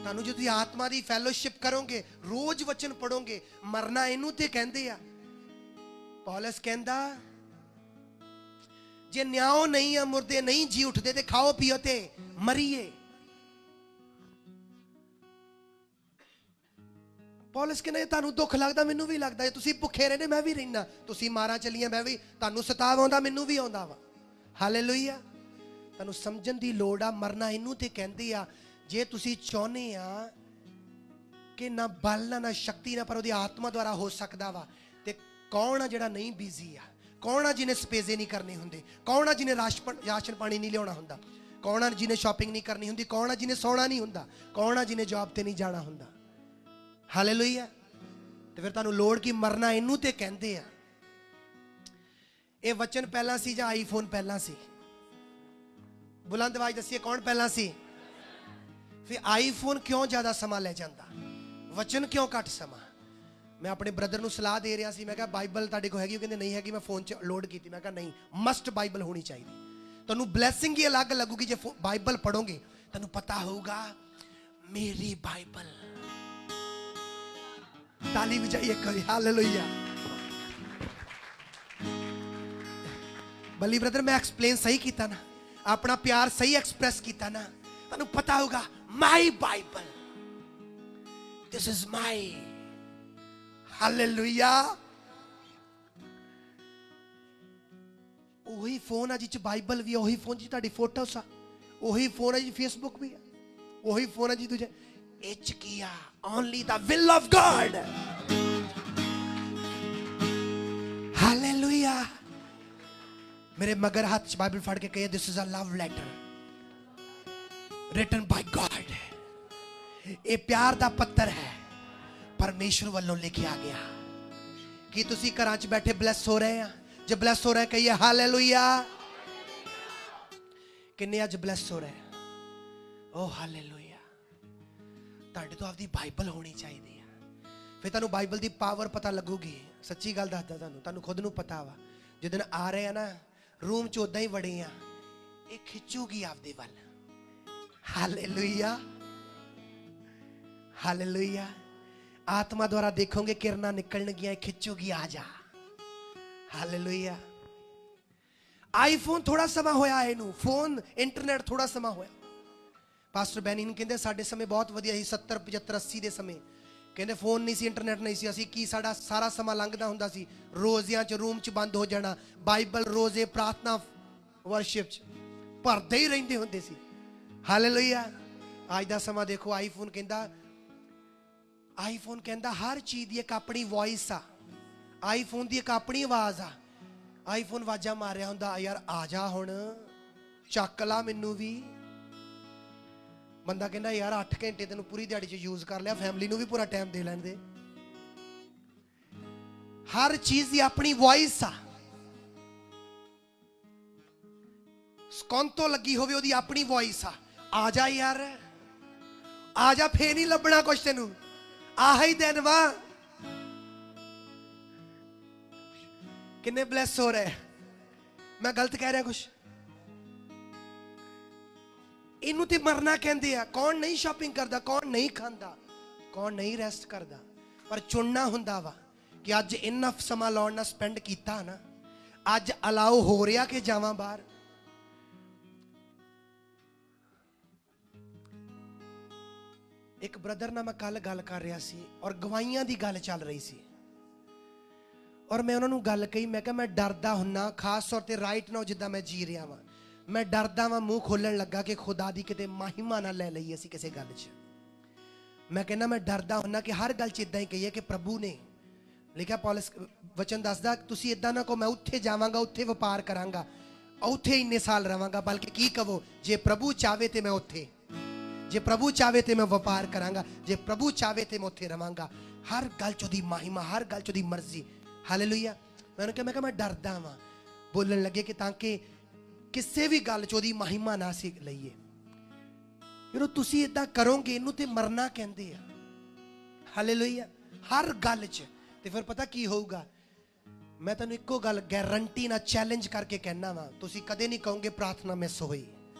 ਤੁਹਾਨੂੰ ਜੇ ਤੁਸੀਂ ਆਤਮਾ ਦੀ ਫੈਲੋਸ਼ਿਪ ਕਰੋਗੇ, ਰੋਜ਼ ਵਚਨ ਪੜੋਗੇ, ਮਰਨਾ ਇਹਨੂੰ ਤੇ ਕਹਿੰਦੇ ਆ। ਪੌਲਸ ਕਹਿੰਦਾ ਜੇ ਨਿਆਓ ਨਹੀਂ ਆ, ਮੁਰਦੇ ਨਹੀਂ ਜੀ ਉੱਠਦੇ, ਤੇ ਖਾਓ ਪੀਓ ਤੇ ਮਰੀਏ। ਪੌਲਸ ਕਹਿੰਦਾ ਤੁਹਾਨੂੰ ਦੁੱਖ ਲੱਗਦਾ, ਮੈਨੂੰ ਵੀ ਲੱਗਦਾ। ਜੇ ਤੁਸੀਂ ਭੁੱਖੇ ਰਹਿੰਦੇ, ਮੈਂ ਵੀ ਰਹਿਣਾ। ਤੁਸੀਂ ਮਾਰਾਂ ਚੱਲੀਆਂ, ਮੈਂ ਵੀ, ਤੁਹਾਨੂੰ ਸਤਾਵ ਆਉਂਦਾ, ਮੈਨੂੰ ਵੀ ਆਉਂਦਾ ਵਾ। ਹਾਲੇਲੂਇਆ। ਤੁਹਾਨੂੰ ਸਮਝਣ ਦੀ ਲੋੜ ਆ, ਮਰਨਾ ਇਹਨੂੰ ਤੇ ਕਹਿੰਦੇ ਆ। ਜੇ ਤੁਸੀਂ ਚਾਹੁੰਦੇ ਆ ਕਿ ਨਾ ਬਲ ਨਾ ਸ਼ਕਤੀ ਨਾ, ਪਰ ਉਹਦੀ ਆਤਮਾ ਦੁਆਰਾ ਹੋ ਸਕਦਾ ਵਾ, ਤੇ ਕੌਣ ਆ ਜਿਹੜਾ ਨਹੀਂ ਬਿਜ਼ੀ ਆ? ਕੌਣ ਆ ਜਿਹਨੇ ਸਪੇਜ਼ੇ ਨਹੀਂ ਕਰਨੇ ਹੁੰਦੇ? ਕੌਣ ਆ ਜਿਹਨੇ ਰਾਸ਼ਨ ਪਾਣੀ ਨਹੀਂ ਲਿਆਉਣਾ ਹੁੰਦਾ? ਕੌਣ ਆ ਜਿਹਨੇ ਸ਼ਾਪਿੰਗ ਨਹੀਂ ਕਰਨੀ ਹੁੰਦੀ? ਕੌਣ ਆ ਜਿਹਨੇ ਸੌਣਾ ਨਹੀਂ ਹੁੰਦਾ? ਕੌਣ ਆ ਜਿਹਨੇ ਜੌਬ ਤੇ ਨਹੀਂ ਜਾਣਾ ਹੁੰਦਾ? ਹਾਲੇਲੂਇਆ। ਤੇ ਫਿਰ ਤੁਹਾਨੂੰ ਲੋੜ ਕੀ? ਮਰਨਾ ਇਹਨੂੰ ਤੇ ਕਹਿੰਦੇ ਆ। ਇਹ ਵਚਨ ਪਹਿਲਾਂ ਸੀ ਜਾਂ ਆਈਫੋਨ ਪਹਿਲਾਂ ਸੀ? ਬੁਲੰਦ ਆਵਾਜ਼ ਦੱਸੀਏ, ਕੌਣ ਪਹਿਲਾਂ ਸੀ? ਫਿਰ ਆਈਫੋਨ ਕਿਉਂ ਜ਼ਿਆਦਾ ਸਮਾਂ ਲੈ ਜਾਂਦਾ? ਵਚਨ ਕਿਉਂ ਘੱਟ ਸਮਾਂ? ਮੈਂ ਆਪਣੇ ਬ੍ਰਦਰ ਨੂੰ ਸਲਾਹ ਦੇ ਰਿਹਾ ਸੀ, ਮੈਂ ਕਿਹਾ ਬਾਈਬਲ ਤੁਹਾਡੇ ਕੋਲ ਹੈਗੀ? ਉਹ ਕਹਿੰਦੇ ਨਹੀਂ ਹੈਗੀ। ਮੈਂ ਫੋਨ 'ਚ ਲੋਡ ਕੀਤੀ। ਮੈਂ ਕਿਹਾ ਨਹੀਂ, ਮਸਟ ਬਾਈਬਲ ਹੋਣੀ ਚਾਹੀਦੀ। ਤੁਹਾਨੂੰ ਬਲੈਸਿੰਗ ਹੀ ਅਲੱਗ ਲੱਗੂਗੀ ਜੇ ਬਾਈਬਲ ਪੜੋਗੇ। ਤੁਹਾਨੂੰ ਪਤਾ ਹੋਊਗਾ ਮੇਰੀ ਬਾਈਬਲ। ਤਾਲੀ ਵਜਾਈਏ ਕਰੀ। ਹਾਲੇਲੂਇਆ। ਬੱਲੀ ਬ੍ਰਦਰ, ਮੈਂ ਐਕਸਪਲੇਨ ਸਹੀ ਕੀਤਾ ਨਾ? ਆਪਣਾ ਪਿਆਰ ਸਹੀ ਐਕਸਪ੍ਰੈਸ ਕੀਤਾ ਨਾ? ਤੁਹਾਨੂੰ ਪਤਾ ਹੋਊਗਾ my Bible, this is my. Hallelujah. ਉਹੀ ਫੋਨ ਆ ਜਿਹ 'ਚ ਬਾਈਬਲ ਵੀ ਆ, ਉਹੀ ਫੋਨ 'ਚ ਤੁਹਾਡੀ ਫੋਟੋਸ ਆ, ਉਹੀ ਫੋਨ ਆ ਜੀ ਫੇਸਬੁੱਕ ਵੀ ਆ, ਉਹੀ ਫੋਨ ਆ ਜੀ ਦੂਜੇ। ਇਹ 'ਚ ਕੀ ਆ? Only the will of God. Hallelujah. ਮੇਰੇ ਮਗਰ ਹੱਥ 'ਚ ਬਾਈਬਲ ਫੜ ਕੇ ਕਹੇ, this is a love letter written by God. ਇਹ ਪਿਆਰ ਦਾ ਪੱਤਰ ਹੈ, ਪਰਮੇਸ਼ਰ ਵੱਲੋਂ ਲਿਖਿਆ ਗਿਆ। ਕੀ ਤੁਸੀਂ ਘਰਾਂ 'ਚ ਬੈਠੇ ਬਲੈਸ ਹੋ ਰਹੇ ਆ? ਜੇ ਬਲੈਸ ਹੋ ਰਹੇ ਕਹੀਏ ਹਾਲੇਲੂਇਆ। ਕਿੰਨੇ ਅੱਜ ਬਲੈਸ ਹੋ ਰਹੇ? ਓ ਹਾਲੇਲੂਇਆ। ਤੁਹਾਡੇ ਤੋਂ ਆਪਦੀ ਬਾਈਬਲ ਹੋਣੀ ਚਾਹੀਦੀ ਆ। ਫਿਰ ਤੁਹਾਨੂੰ ਬਾਈਬਲ ਦੀ ਪਾਵਰ ਪਤਾ ਲੱਗੂਗੀ। ਸੱਚੀ ਗੱਲ ਦੱਸਦਾ ਤੁਹਾਨੂੰ ਖੁਦ ਨੂੰ ਪਤਾ ਵਾ। ਜਿੱਦਣ ਆ ਰਹੇ ਆ ਨਾ, ਰੂਮ 'ਚ ਉਦਾਂ ਹੀ ਵੜੇ ਆ, ਇਹ ਖਿੱਚੂਗੀ ਆਪਦੇ ਵੱਲ। ਹਾਲੇਲੂਇਆ। ਹਾਲੇਲੂਇਆ। ਆਤਮਾ ਦੁਆਰਾ ਦੇਖੋਗੇ ਕਿਰਨਾਂ ਨਿਕਲਣਗੀਆਂ, ਖਿੱਚੂਗੀ, ਆ ਜਾ। ਹਾਲੇਲੂਇਆ। ਆਈਫੋਨ ਥੋੜਾ ਸਮਾਂ ਹੋਇਆ ਇਹਨੂੰ, ਫੋਨ ਇੰਟਰਨੈਟ ਥੋੜਾ ਸਮਾਂ ਹੋਇਆ। ਪਾਸਟਰ ਬੈਨੀ ਨੂੰ ਕਹਿੰਦੇ ਸਾਡੇ ਸਮੇਂ ਬਹੁਤ ਵਧੀਆ ਸੀ, 70 75 80 ਦੇ ਸਮੇਂ। ਕਹਿੰਦੇ ਫੋਨ ਨਹੀਂ ਸੀ, ਇੰਟਰਨੈਟ ਨਹੀਂ ਸੀ, ਅਸੀਂ ਕੀ ਸਾਡਾ ਸਾਰਾ ਸਮਾਂ ਲੰਘਦਾ ਹੁੰਦਾ ਸੀ ਰੋਜ਼ਿਆਂ 'ਚ, ਰੂਮ 'ਚ ਬੰਦ ਹੋ ਜਾਣਾ, ਬਾਈਬਲ ਰੋਜ਼ੇ, ਪ੍ਰਾਰਥਨਾ, ਵਰਸ਼ਿਪ 'ਚ ਭਰਦੇ ਹੀ ਰਹਿੰਦੇ ਹੁੰਦੇ ਸੀ। ਹਾਲੇਲੂਇਆ। ਅੱਜ ਦਾ ਸਮਾਂ ਦੇਖੋ, ਆਈਫੋਨ ਕਹਿੰਦਾ ਹਰ ਚੀਜ਼ ਦੀ ਇੱਕ ਆਪਣੀ ਵੌਇਸ ਆ, ਆਈਫੋਨ ਦੀ ਇੱਕ ਆਪਣੀ ਆਵਾਜ਼ ਆ। ਆਈਫੋਨ ਆਵਾਜ਼ਾਂ ਮਾਰਿਆ ਹੁੰਦਾ, ਯਾਰ ਆ ਜਾ ਹੁਣ, ਚੱਕ ਲਾ ਮੈਨੂੰ ਵੀ। ਬੰਦਾ ਕਹਿੰਦਾ ਯਾਰ 8 ਘੰਟੇ ਤੈਨੂੰ ਪੂਰੀ ਦਿਹਾੜੀ 'ਚ ਯੂਜ਼ ਕਰ ਲਿਆ, ਫੈਮਿਲੀ ਨੂੰ ਵੀ ਪੂਰਾ ਟਾਈਮ ਦੇ ਲੈਣ ਦੇ। ਹਰ ਚੀਜ਼ ਦੀ ਆਪਣੀ ਵੌਇਸ ਆ। ਸਕੌਂਤੋ ਲੱਗੀ ਹੋਵੇ ਉਹਦੀ ਆਪਣੀ ਵੌਇਸ ਆ ਜਾ ਯਾਰ, ਆ ਜਾ, ਫੇਰ ਨਹੀਂ ਲੱਭਣਾ ਕੁਛ ਤੈਨੂੰ, ਆਹ ਹੀ ਦਿਨ ਵਾ। ਕਿੰਨੇ ਬਲੈਸ ਹੋ ਰਹੇ। ਮੈਂ ਗਲਤ ਕਹਿ ਰਿਹਾ ਕੁਛ? ਇਹਨੂੰ ਤੇ ਮਰਨਾ ਕਹਿੰਦੇ ਆ। ਕੌਣ ਨਹੀਂ ਸ਼ਾਪਿੰਗ ਕਰਦਾ, ਕੌਣ ਨਹੀਂ ਖਾਂਦਾ, ਕੌਣ ਨਹੀਂ ਰੈਸਟ ਕਰਦਾ, ਪਰ ਚੁਣਨਾ ਹੁੰਦਾ ਵਾ ਕਿ ਅੱਜ ਇੰਨਾ ਸਮਾਂ ਲਾਉਣ ਨਾਲ ਸਪੈਂਡ ਕੀਤਾ ਨਾ, ਅੱਜ ਅਲਾਓ ਹੋ ਰਿਹਾ ਕਿ ਜਾਵਾਂ ਬਾਹਰ। ਇੱਕ ਬ੍ਰਦਰ ਨਾਲ ਮੈਂ ਕੱਲ ਗੱਲ ਕਰ ਰਿਹਾ ਸੀ ਔਰ ਗਵਾਹੀਆਂ ਦੀ ਗੱਲ ਚੱਲ ਰਹੀ ਸੀ, ਔਰ ਮੈਂ ਉਹਨਾਂ ਨੂੰ ਗੱਲ ਕਹੀ, ਮੈਂ ਕਿਹਾ ਮੈਂ ਡਰਦਾ ਹੁੰਨਾ, ਖਾਸ ਤੌਰ ਤੇ ਰਾਈਟ ਨਾਓ ਜਿੱਦਾਂ ਮੈਂ ਜੀ ਰਿਹਾ ਵਾਂ, ਮੈਂ ਡਰਦਾ ਵਾਂ ਮੂੰਹ ਖੋਲਣ ਲੱਗਾ ਕਿ ਖੁਦਾ ਦੀ ਕਿਤੇ ਮਹਿਮਾ ਨਾ ਲੈ ਲਈਏ ਅਸੀਂ ਕਿਸੇ ਗੱਲ 'ਚ। ਮੈਂ ਕਹਿੰਦਾ ਮੈਂ ਡਰਦਾ ਹੁੰਨਾ ਕਿ ਹਰ ਗੱਲ 'ਚ ਇਦਾਂ ਹੀ ਕਹੀਏ ਕਿ ਪ੍ਰਭੂ ਨੇ ਲਿਖਿਆ, ਪੌਲਸ ਵਚਨ ਦੱਸਦਾ, ਤੁਸੀਂ ਇਦਾਂ ਨਾ ਕਹੋ ਮੈਂ ਉੱਥੇ ਜਾਵਾਂਗਾ, ਉੱਥੇ ਵਪਾਰ ਕਰਾਂਗਾ, ਉੱਥੇ ਇੰਨੇ ਸਾਲ ਰਵਾਂਗਾ, ਬਲਕਿ ਕੀ ਕਹੋ, ਜੇ ਪ੍ਰਭੂ ਚਾਵੇ ਤੇ ਮੈਂ ਉੱਥੇ, ਜੇ ਪ੍ਰਭੂ ਚਾਵੇ ਤੇ ਮੈਂ ਵਪਾਰ ਕਰਾਂਗਾ, ਜੇ ਪ੍ਰਭੂ ਚਾਵੇ ਤੇ ਮੈਂ ਉੱਥੇ ਰਵਾਂਗਾ। ਹਰ ਗੱਲ 'ਚ ਉਹਦੀ ਮਹਿਮਾ, ਹਰ ਗੱਲ 'ਚ ਉਹਦੀ ਮਰਜ਼ੀ। ਹਾਲੇਲੂਇਆ। ਮੈਂ ਕਿਹਾ ਮੈਂ ਡਰਦਾ ਵਾਂ ਬੋਲਣ ਲੱਗੇ ਕਿ ਤਾਂ ਕਿ ਕਿਸੇ ਵੀ ਗੱਲ 'ਚ ਉਹਦੀ ਮਹਿਮਾ ਨਾ ਸੀ ਲਈਏ। ਜਦੋਂ ਤੁਸੀਂ ਇਦਾਂ ਕਰੋਗੇ, ਇਹਨੂੰ ਤੇ ਮਰਨਾ ਕਹਿੰਦੇ ਆ। ਹਾਲੇਲੂਇਆ। ਹਰ ਗੱਲ 'ਚ। ਤੇ ਫਿਰ ਪਤਾ ਕੀ ਹੋਊਗਾ? ਮੈਂ ਤੁਹਾਨੂੰ ਇੱਕੋ ਗੱਲ ਗਾਰੰਟੀ ਨਾਲ ਚੈਲੰਜ ਕਰਕੇ ਕਹਿਣਾ ਵਾਂ, ਤੁਸੀਂ ਕਦੇ ਨਹੀਂ ਕਹੋਗੇ ਪ੍ਰਾਰਥਨਾ ਮਿਸ ਹੋਈ,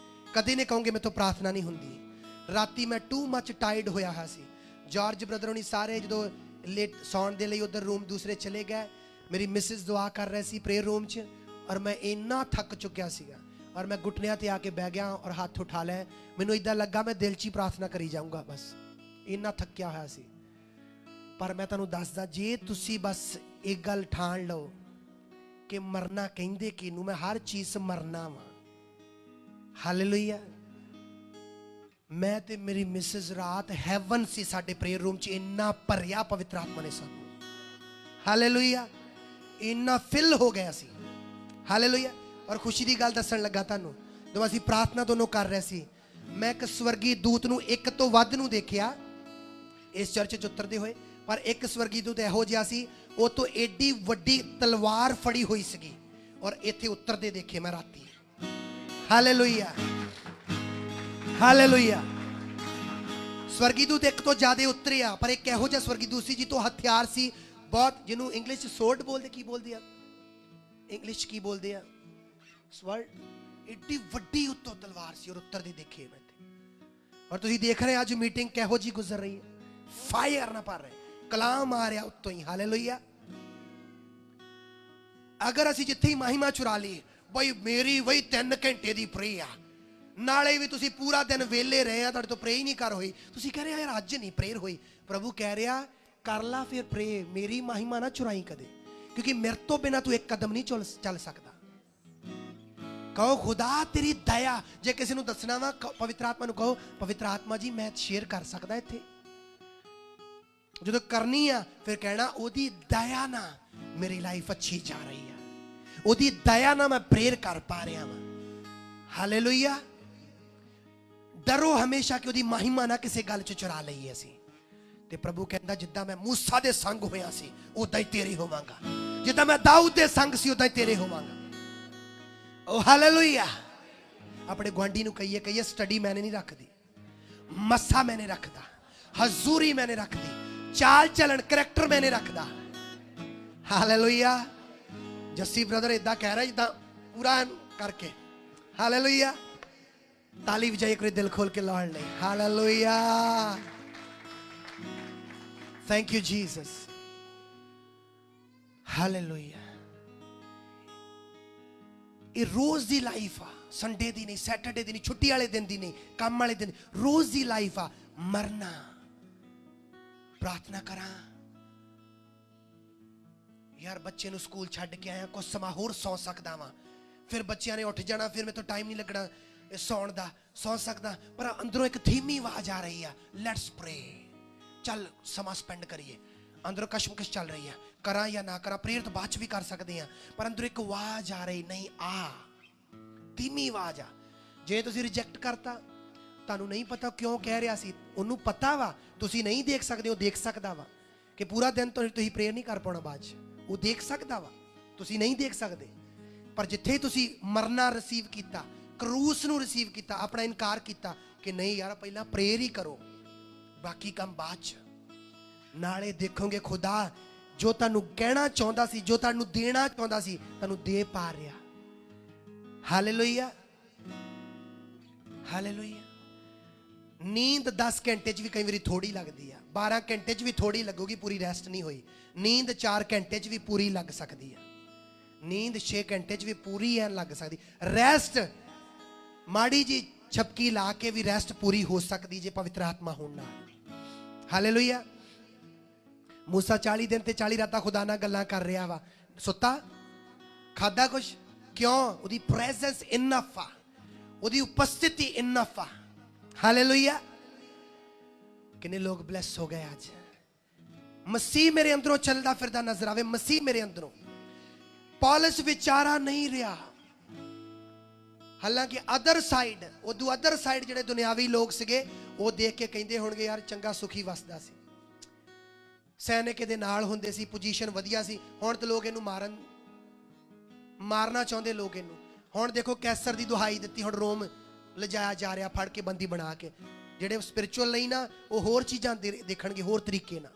ਕਦੇ ਨਹੀਂ ਕਹੋਗੇ ਮੇਰੇ ਤੋਂ ਪ੍ਰਾਰਥਨਾ ਨਹੀਂ ਹੁੰਦੀ। ਰਾਤੀ ਮੈਂ ਟੂ ਮੱਚ ਟਾਇਰਡ ਹੋਇਆ ਹਾਂ ਸੀ। ਜਾਰਜ ਬ੍ਰਦਰ ਹੋਣੀ ਸਾਰੇ ਜਦੋਂ ਲੇਟ ਸੌਣ ਦੇ ਲਈ ਉਧਰ ਰੂਮ ਦੂਸਰੇ ਚਲੇ ਗਏ, ਮੇਰੀ ਮਿਸਿਸ ਦੁਆ ਕਰ ਰਹੇ ਸੀ ਪ੍ਰੇਅਰ ਰੂਮ 'ਚ, ਔਰ ਮੈਂ ਇੰਨਾ ਥੱਕ ਚੁੱਕਿਆ ਸੀਗਾ, ਔਰ ਮੈਂ ਘੁਟਨਿਆਂ ਤੇ ਆ ਕੇ ਬਹਿ ਗਿਆ ਔਰ ਹੱਥ ਉਠਾ ਲਿਆ। ਮੈਨੂੰ ਇਦਾਂ ਲੱਗਾ ਮੈਂ ਦਿਲ 'ਚ ਹੀ ਪ੍ਰਾਰਥਨਾ ਕਰੀ ਜਾਊਂਗਾ, ਬਸ ਇੰਨਾ ਥੱਕਿਆ ਹੋਇਆ ਸੀ। ਪਰ ਮੈਂ ਤੁਹਾਨੂੰ ਦੱਸਦਾ, ਜੇ ਤੁਸੀਂ ਬਸ ਇੱਕ ਗੱਲ ਠਾਣ ਲਓ ਕਿ ਮਰਨਾ ਕਹਿੰਦੇ ਕਿਹਨੂੰ, ਮੈਂ ਹਰ ਚੀਜ਼ ਮਰਨਾ ਵਾ। ਹਾਲੇਲੂਇਆ। ਮੈਂ ਤੇ ਮੇਰੀ ਮਿਸਿਸ ਰਾਤ ਹੈਵਨ ਸੀ ਸਾਡੇ ਪ੍ਰੇਅਰ ਰੂਮ 'ਚ, ਇੰਨਾ ਭਰਿਆ ਪਵਿੱਤਰ ਆਤਮਾ ਨੇ ਸਾਨੂੰ। ਹਾਲੇਲੂਇਆ। ਇੰਨਾ ਫਿਲ ਹੋ ਗਿਆ ਸੀ। ਹਾਲੇਲੂਇਆ। ਔਰ ਖੁਸ਼ੀ ਦੀ ਗੱਲ ਦੱਸਣ ਲੱਗਾ ਤੁਹਾਨੂੰ, ਜਦੋਂ ਅਸੀਂ ਪ੍ਰਾਰਥਨਾ ਦੋਨੋਂ ਕਰ ਰਹੇ ਸੀ, ਮੈਂ ਇੱਕ ਸਵਰਗੀ ਦੂਤ ਨੂੰ ਇੱਕ ਤੋਂ ਵੱਧ ਨੂੰ ਦੇਖਿਆ ਇਸ ਚਰਚ 'ਚ ਉਤਰਦੇ ਹੋਏ, ਪਰ ਇੱਕ ਸਵਰਗੀ ਦੂਤ ਇਹੋ ਜਿਹਾ ਸੀ, ਉਹ ਤੋਂ ਏਡੀ ਵੱਡੀ ਤਲਵਾਰ ਫੜੀ ਹੋਈ ਸੀਗੀ, ਔਰ ਇੱਥੇ ਉਤਰਦੇ ਦੇਖੇ ਮੈਂ ਰਾਤੀ। ਹਾਲੇਲੂਇਆ। ਹਾਲੇਲੂਇਆ। ਸਵਰਗੀ ਦੂਤ ਇੱਕ ਤੋਂ ਜ਼ਿਆਦਾ ਉਤਰਿਆ, ਪਰ ਇੱਕ ਇਹੋ ਜਿਹਾ ਸਵਰਗੀ ਦੂਤ ਸੀ ਜਿੱਤੋਂ ਹਥਿਆਰ ਸੀ ਬਹੁਤ, ਜਿਹਨੂੰ ਇੰਗਲਿਸ਼ 'ਚ ਸੋਰਡ ਬੋਲਦੇ। ਕੀ ਬੋਲਦੇ ਆ ਇੰਗਲਿਸ਼ 'ਚ, ਕੀ ਬੋਲਦੇ ਆ? ਸਵਰਡ। ਏਡੀ ਵੱਡੀ ਉੱਤੋਂ ਤਲਵਾਰ ਸੀ, ਔਰ ਉੱਤਰਦੇ ਦੇਖੇ ਮੈਂ। ਔਰ ਤੁਸੀਂ ਦੇਖ ਰਹੇ ਅੱਜ ਮੀਟਿੰਗ ਕਿਹੋ ਜੀ ਗੁਜ਼ਰ ਰਹੀ ਹੈ। ਫਾਇਰ ਨਾ ਪਾ ਰਹੇ, ਕਲਾਮ ਆ ਰਿਹਾ ਉੱਤੋਂ ਹੀ। ਹਾਲੇਲੂਇਆ। ਅਗਰ ਅਸੀਂ ਜਿੱਥੇ ਹੀ ਮਹਿਮਾ ਚੁਰਾ ਲਈ, ਬਈ ਮੇਰੀ ਵਈ 3 ਘੰਟੇ ਦੀ ਪ੍ਰੇ ਆ, ਨਾਲੇ ਵੀ ਤੁਸੀਂ ਪੂਰਾ ਦਿਨ ਵੇਲੇ ਰਹੇ ਆ, ਤੁਹਾਡੇ ਤੋਂ ਪ੍ਰੇ ਹੀ ਨਹੀਂ ਕਰ ਹੋਈ, ਤੁਸੀਂ ਕਹਿ ਰਹੇ ਯਾਰ ਅੱਜ ਨਹੀਂ ਪ੍ਰੇਅਰ ਹੋਈ। ਪ੍ਰਭੂ ਕਹਿ ਰਿਹਾ ਕਰ ਲਾ ਫਿਰ ਪ੍ਰੇ, ਮੇਰੀ ਮਹਿਮਾ ਨਾ ਚੁਰਾਈ ਕਦੇ, ਕਿਉਂਕਿ ਮੇਰੇ ਤੋਂ ਬਿਨਾ ਤੂੰ ਇੱਕ ਕਦਮ ਨਹੀਂ ਚੱਲ ਸਕਦਾ। ਕਹੋ ਖੁਦਾ ਤੇਰੀ ਦਇਆ। ਜੇ ਕਿਸੇ ਨੂੰ ਦੱਸਣਾ ਵਾ, ਪਵਿੱਤਰ ਆਤਮਾ ਨੂੰ ਕਹੋ, ਪਵਿੱਤਰ ਆਤਮਾ ਜੀ ਮੈਂ ਸ਼ੇਅਰ ਕਰ ਸਕਦਾ ਇੱਥੇ। ਜਦੋਂ ਕਰਨੀ ਆ ਫਿਰ ਕਹਿਣਾ ਉਹਦੀ ਦਇਆ ਨਾਲ ਮੇਰੀ ਲਾਈਫ ਅੱਛੀ ਜਾ ਰਹੀ ਆ, ਉਹਦੀ ਦਇਆ ਨਾਲ ਮੈਂ ਪ੍ਰੇਅਰ ਕਰ ਪਾ ਰਿਹਾ ਵਾਂ। ਹਾਲੇਲੂਇਆ। ਡਰੋ ਹਮੇਸ਼ਾ ਕਿ ਉਹਦੀ ਮਹਿਮਾ ਨਾ ਕਿਸੇ ਗੱਲ 'ਚ ਚੁਰਾ ਲਈਏ ਅਸੀਂ। ਤੇ ਪ੍ਰਭੂ ਕਹਿੰਦਾ ਜਿੱਦਾਂ ਮੈਂ ਮੂਸਾ ਦੇ ਸੰਗ ਹੋਇਆ ਸੀ ਉਦਾਂ ਹੀ ਤੇਰੇ ਹੋਵਾਂਗਾ, ਜਿੱਦਾਂ ਮੈਂ ਦਾਊਦ ਦੇ ਸੰਗ ਸੀ ਉਦਾਂ ਹੀ ਤੇਰੇ ਹੋਵਾਂਗਾ। ਓ ਹਾਲੇਲੂਇਆ। ਆਪਣੇ ਗੁਆਂਢੀ ਨੂੰ ਕਹੀਏ ਸਟੱਡੀ ਮੈਨੇ ਨਹੀਂ ਰੱਖਦੀ, ਮੱਸਾ ਮੈਨੇ ਰੱਖਦਾ, ਹਜ਼ੂਰੀ ਮੈਨੇ ਰੱਖਦੀ, ਚਾਲ ਚਲਣ ਕਰੈਕਟਰ ਮੈਨੇ ਰੱਖਦਾ। ਹਾਲੇਲੂਇਆ। ਜੱਸੀ ਬ੍ਰਦਰ ਇਦਾਂ ਕਹਿ ਰਿਹਾ ਜਿੱਦਾਂ ਪੂਰਾ ਕਰਕੇ। ਹਾਲੇਲੂਇਆ। ਤਾਲੀ ਵਜਾਈਏ ਕੋਈ ਦਿਲ ਖੋਲ ਕੇ ਲਾਉਣ ਲਈ। Hallelujah. Thank you Jesus. Hallelujah. ਇਹ ਰੋਜ਼ ਦੀ ਲਾਈਫ ਆ, ਸੰਡੇ ਦੀ ਨਹੀਂ, ਸੈਟਰਡੇ ਦੀ ਨਹੀਂ, ਛੁੱਟੀ ਵਾਲੇ ਦਿਨ ਦੀ ਨਹੀਂ, ਕੰਮ ਵਾਲੇ ਦਿਨ, ਰੋਜ਼ ਦੀ ਲਾਈਫ ਆ। ਮਰਨਾ। ਪ੍ਰਾਰਥਨਾ ਕਰਾਂ ਯਾਰ, ਬੱਚੇ ਨੂੰ ਸਕੂਲ ਛੱਡ ਕੇ ਆਇਆ, ਕੁਝ ਸਮਾਂ ਹੋਰ ਸੌਂ ਸਕਦਾ ਵਾਂ, ਫਿਰ ਬੱਚਿਆਂ ਨੇ ਉੱਠ ਜਾਣਾ, ਫਿਰ ਮੇਰੇ ਤੋਂ ਟਾਈਮ ਨਹੀਂ ਲੱਗਣਾ ਸੌਣ ਦਾ, ਸੌ ਸਕਦਾ, ਪਰ ਅੰਦਰੋਂ ਇੱਕ ਧੀਮੀ ਆਵਾਜ਼ ਆ ਰਹੀ ਆ, ਲੈਟਸ ਪ੍ਰੇ, ਚੱਲ ਸਮਾਂ ਸਪੈਂਡ ਕਰੀਏ। ਅੰਦਰੋਂ ਕਸ਼ਮਕਸ਼ ਚੱਲ ਰਹੀ ਆ, ਕਰਾਂ ਜਾਂ ਨਾ ਕਰਾਂ, ਪ੍ਰੇਅਰ ਤਾਂ ਬਾਅਦ ਚ ਵੀ ਕਰ ਸਕਦੇ ਆ, ਪਰ ਅੰਦਰੋਂ ਇੱਕ ਆਵਾਜ਼ ਆ ਰਹੀ, ਨਹੀਂ ਆ, ਧੀਮੀ ਆਵਾਜ਼ ਆ। ਜੇ ਤੁਸੀਂ ਰਿਜੈਕਟ ਕਰਤਾ, ਤੁਹਾਨੂੰ ਨਹੀਂ ਪਤਾ ਕਿਉਂ ਕਹਿ ਰਿਹਾ ਸੀ, ਉਹਨੂੰ ਪਤਾ ਵਾ, ਤੁਸੀਂ ਨਹੀਂ ਦੇਖ ਸਕਦੇ, ਉਹ ਦੇਖ ਸਕਦਾ ਵਾ ਕਿ ਪੂਰਾ ਦਿਨ ਤੁਸੀਂ ਪ੍ਰੇਅਰ ਨਹੀਂ ਕਰ ਪਾਉਣਾ ਬਾਅਦ 'ਚ, ਉਹ ਦੇਖ ਸਕਦਾ ਵਾ, ਤੁਸੀਂ ਨਹੀਂ ਦੇਖ ਸਕਦੇ। ਪਰ ਜਿੱਥੇ ਤੁਸੀਂ ਮਰਨਾ ਰਿਸੀਵ ਕੀਤਾ, ਕਰੂਸ ਨੂੰ ਰਿਸੀਵ ਕੀਤਾ, ਆਪਣਾ ਇਨਕਾਰ ਕੀਤਾ ਕਿ ਨਹੀਂ ਯਾਰ ਪਹਿਲਾਂ ਪ੍ਰੇਅਰ ਹੀ ਕਰੋ, ਬਾਕੀ ਕੰਮ ਬਾਅਦ 'ਚ, ਨਾਲੇ ਦੇਖੋਗੇ ਖੁਦਾ ਜੋ ਤੁਹਾਨੂੰ ਕਹਿਣਾ ਚਾਹੁੰਦਾ ਸੀ, ਜੋ ਤੁਹਾਨੂੰ ਦੇਣਾ ਚਾਹੁੰਦਾ ਸੀ, ਤੁਹਾਨੂੰ ਦੇ ਪਾ ਰਿਹਾ। Hallelujah, hallelujah. ਨੀਂਦ 10 ਘੰਟੇ 'ਚ ਵੀ ਕਈ ਵਾਰੀ ਥੋੜੀ ਲੱਗਦੀ ਆ, 12 ਘੰਟੇ 'ਚ ਵੀ ਥੋੜੀ ਲੱਗੂਗੀ, ਪੂਰੀ ਰੈਸਟ ਨਹੀਂ ਹੋਈ। ਨੀਂਦ 4 ਘੰਟੇ 'ਚ ਵੀ ਪੂਰੀ ਲੱਗ ਸਕਦੀ ਆ, ਨੀਂਦ 6 ਘੰਟੇ 'ਚ ਵੀ ਪੂਰੀ ਐ ਲੱਗ ਸਕਦੀ। ਰੈਸਟ ਮਾੜੀ ਜੀ ਛਪਕੀ ਲਾ ਕੇ ਵੀ ਰੈਸਟ ਪੂਰੀ ਹੋ ਸਕਦੀ ਜੇ ਪਵਿੱਤਰ ਆਤਮਾ ਹੋਣ ਨਾਲ। ਹਾਲੇਲੂਇਆ। ਮੂਸਾ 40 ਦਿਨ ਤੇ 40 ਰਾਤਾਂ ਖੁਦਾ ਨਾਲ ਗੱਲਾਂ ਕਰ ਰਿਹਾ ਵਾ, ਸੁੱਤਾ ਖਾਦਾ ਕੁਛ ਕਿਉਂ? ਉਹਦੀ ਪ੍ਰੈਜ਼ੈਂਸ ਇਨਫ ਆ, ਉਹਦੀ ਉਪਸਥਿਤੀ ਇਨਫ ਆ। ਹਾਲੇਲੂਇਆ। ਕਿੰਨੇ ਲੋਕ ਬਲੈਸ ਹੋ ਗਏ ਅੱਜ। ਮਸੀਹ ਮੇਰੇ ਅੰਦਰੋਂ ਚੱਲਦਾ ਫਿਰਦਾ ਨਜ਼ਰ ਆਵੇ, ਮਸੀਹ ਮੇਰੇ ਅੰਦਰੋਂ। ਪੌਲਸ ਵਿਚਾਰਾ ਨਹੀਂ ਰਿਹਾ, ਹਾਲਾਂਕਿ ਅਦਰ ਸਾਈਡ, ਉਦੋਂ ਅਦਰ ਸਾਈਡ ਜਿਹੜੇ ਦੁਨਿਆਵੀ ਲੋਕ ਸੀਗੇ ਉਹ ਦੇਖ ਕੇ ਕਹਿੰਦੇ ਹੋਣਗੇ ਯਾਰ ਚੰਗਾ ਸੁਖੀ ਵਸਦਾ ਸੀ, ਸੈਨਿਕ ਦੇ ਨਾਲ ਹੁੰਦੇ ਸੀ, ਪੋਜੀਸ਼ਨ ਵਧੀਆ ਸੀ। ਹੁਣ ਤੇ ਲੋਕ ਇਹਨੂੰ ਮਾਰਨਾ ਚਾਹੁੰਦੇ ਲੋਕ ਇਹਨੂੰ। ਹੁਣ ਦੇਖੋ ਕੈਸਰ ਦੀ ਦੁਹਾਈ ਦਿੱਤੀ, ਹੁਣ ਰੋਮ ਲਿਜਾਇਆ ਜਾ ਰਿਹਾ ਫੜ ਕੇ ਬੰਦੀ ਬਣਾ ਕੇ। ਜਿਹੜੇ ਸਪਿਰਿਚੁਅਲ ਨਹੀਂ ਨਾ, ਉਹ ਹੋਰ ਚੀਜ਼ਾਂ ਦੇਖਣਗੇ ਹੋਰ ਤਰੀਕੇ ਨਾਲ।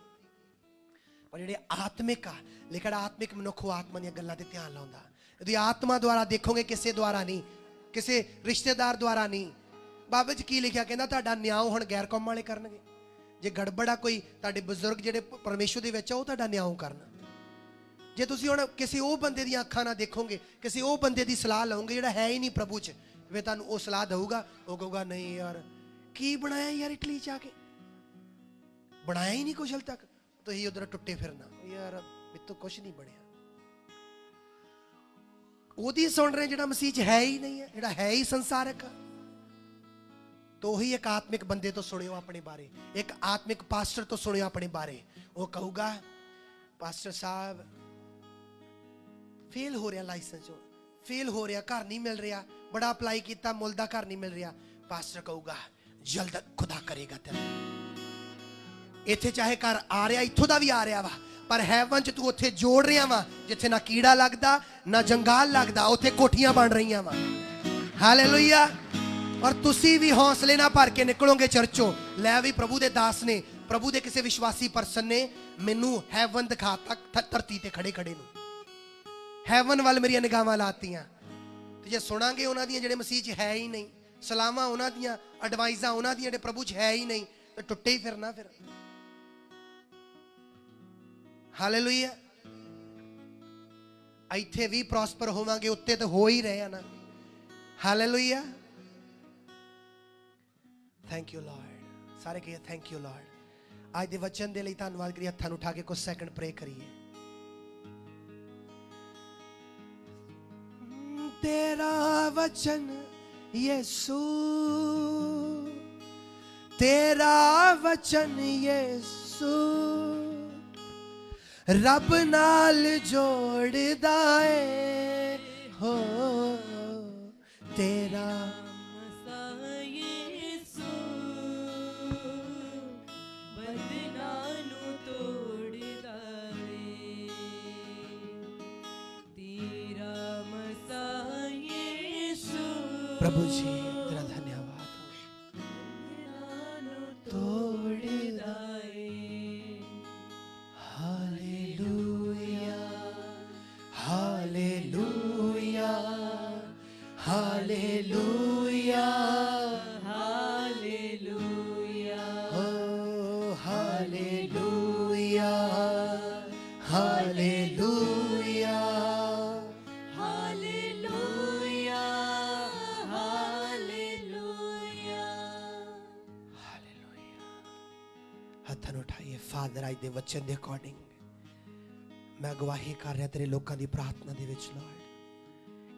ਪਰ ਜਿਹੜੇ ਆਤਮਿਕ ਆ, ਲੇਕਿਨ ਆਤਮਿਕ ਮਨੁੱਖ ਉਹ ਆਤਮਾ ਦੀਆਂ ਗੱਲਾਂ ਤੇ ਧਿਆਨ ਲਾਉਂਦਾ। ਇਹਦੀ ਆਤਮਾ ਦੁਆਰਾ ਦੇਖੋਗੇ, ਕਿਸੇ ਦੁਆਰਾ ਨਹੀਂ, ਕਿਸੇ ਰਿਸ਼ਤੇਦਾਰ ਦੁਆਰਾ ਨਹੀਂ। ਬਾਬੇ 'ਚ ਕੀ ਲਿਖਿਆ? ਕਹਿੰਦਾ ਤੁਹਾਡਾ ਨਿਆਂ ਹੁਣ ਗੈਰ ਕੌਮ ਵਾਲੇ ਕਰਨਗੇ। ਜੇ ਗੜਬੜ ਆ ਕੋਈ, ਤੁਹਾਡੇ ਬਜ਼ੁਰਗ ਜਿਹੜੇ ਪਰਮੇਸ਼ਵਰ ਦੇ ਵਿੱਚ ਆ, ਉਹ ਤੁਹਾਡਾ ਨਿਆਂ ਕਰਨਾ। ਜੇ ਤੁਸੀਂ ਹੁਣ ਕਿਸੇ ਉਹ ਬੰਦੇ ਦੀਆਂ ਅੱਖਾਂ ਨਾਲ ਦੇਖੋਗੇ, ਕਿਸੇ ਉਹ ਬੰਦੇ ਦੀ ਸਲਾਹ ਲਓਗੇ ਜਿਹੜਾ ਹੈ ਹੀ ਨਹੀਂ ਪ੍ਰਭੂ 'ਚ, ਵੇ ਤੁਹਾਨੂੰ ਉਹ ਸਲਾਹ ਦਊਗਾ, ਉਹ ਕਹੂਗਾ ਨਹੀਂ ਯਾਰ ਕੀ ਬਣਾਇਆ ਯਾਰ, ਇਟਲੀ 'ਚ ਆ ਕੇ ਬਣਾਇਆ ਹੀ ਨਹੀਂ ਕੁਛ ਹਲ ਤੱਕ, ਤੁਸੀਂ ਉਧਰ ਟੁੱਟੇ ਫਿਰਨਾ, ਯਾਰ ਮੇਰੇ ਤੋਂ ਕੁਛ ਨਹੀਂ ਬਣਿਆ। ਉਹਦੀ ਸੁਣ ਰਹੇ ਜਿਹੜਾ ਮਸੀਹ 'ਚ ਹੈ ਹੀ ਨਹੀਂ ਹੈ, ਜਿਹੜਾ ਹੈ ਹੀ ਸੰਸਾਰਕ। तो ही एक आत्मिक बंदे तो सुनियो अपने बारे, एक आत्मिक पास्टर तो सुनियो अपने बारे। वो कहूगा पास्टर साहब फेल हो रहा, लाइसेंस फेल हो रहा, घर नहीं मिल रहा, बड़ा अप्लाई किया मुल दा घर नहीं मिल रहा। पास्टर कहूगा जल्द खुदा करेगा तेरा। इत्थे चाहे घर आ रहा, इत्थों दा भी आ रहा वा, पर हैवन च तू उत्थे जोड़ रहा वा जिथे ना कीड़ा लगता ना जंगाल लगता, उत्थे कोठियां बन रही वा। हालेलुया। और तुसी भी हौसले ना भर के निकलोगे चर्चों। लै भी प्रभु दे दास ने, प्रभु दे किसी विश्वासी परसन ने मैनू हैवन दिखाता, धरती ते खड़े खड़े नू हैवन वाल मेरी निगाहां लातियां। ते जे सुनांगे उन्हां दियां जेड़े मसीह च है ही नहीं, सलाहां उन्हां दियां, एडवाइजां उन्हां दियां जेड़े प्रभु च है ही नहीं, तो टुट्टे ही फिरना फिर। हालेलुया। इत्थे भी प्रॉस्पर होवांगे, उत्ते तो हो ही रहे हैं ना। हालेलुया। Thank you Lord. सारे कहिए थैंक यू लॉर्ड। आज दे वचन दे लई धन्नवाद करिए। हत्थां नूं उठा के कुछ सैकंड प्रे करिए। तेरा वचन यीशु, तेरा वचन यीशु रब नाल जोड़दा है हो। तेरा प्रभु जी तेरा धन्यवाद। हालेलुया, हालेलुया, हालेलुया, हालेलुया, ओ हालेलुया, हालेलुया, हत्थां उठाइए। फादर आज दे वचन दे अकॉर्डिंग मैं गवाही कर रहा तेरे लोगों की प्रार्थना दे विच लॉर्ड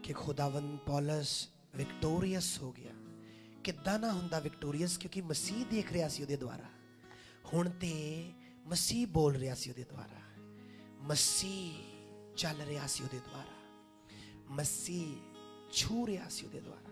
कि खुदावंद पौलस विक्टोरियस हो गया। किद्दां ना हुंदा विक्टोरियस, क्योंकि मसीह देख रहा सी उहदे द्वारा, हुण ते मसीह बोल रहा सी उहदे द्वारा, मसीह चल रहा सी उहदे द्वारा, मसीह छू रहा सी उहदे द्वारा।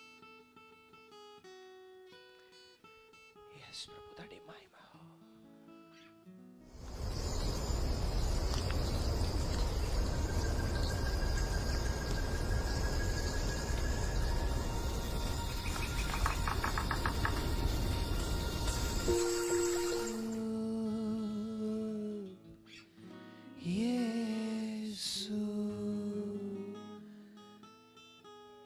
यस प्रभु ਤੁਹਾਡੀ ਮਹਿਮਾ ਹੋ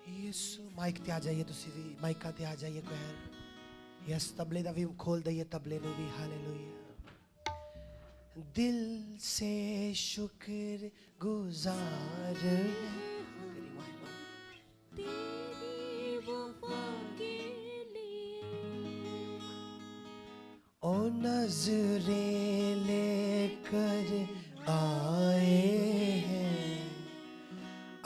ਯਿਸੂ ਮਾਈਕ ਤੇ ਆ ਜਾਈਏ ਤੁਸੀਂ ਵੀ ਮਾਈਕਾਂ ਤੇ ਆ ਜਾਈਏ ਕਹਿਰ ਯਸ ਤਬਲੇ ਦਾ ਵੀ ਖੋਲ ਦਈਏ ਤਬਲੇ ਨੂੰ ਵੀ ਹਾਲੇਲੂਇਆ ਦਿਲ ਸੇ ਸ਼ੁਕਰ ਗੁਜ਼ਾਰ तेरी महिमा तेरी वफा के लिए ओ नजरें लेकर आए हैं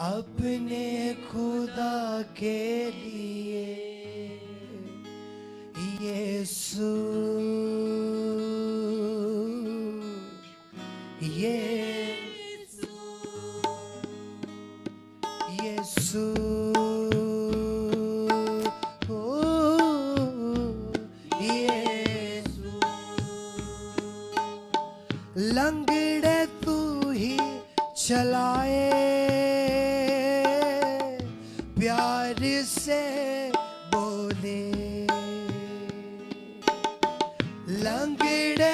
अपने खुदा के लिए यीशु यीशु ओ यीशु लंगड़े तू ही चलाए प्यार से बोले लंगड़े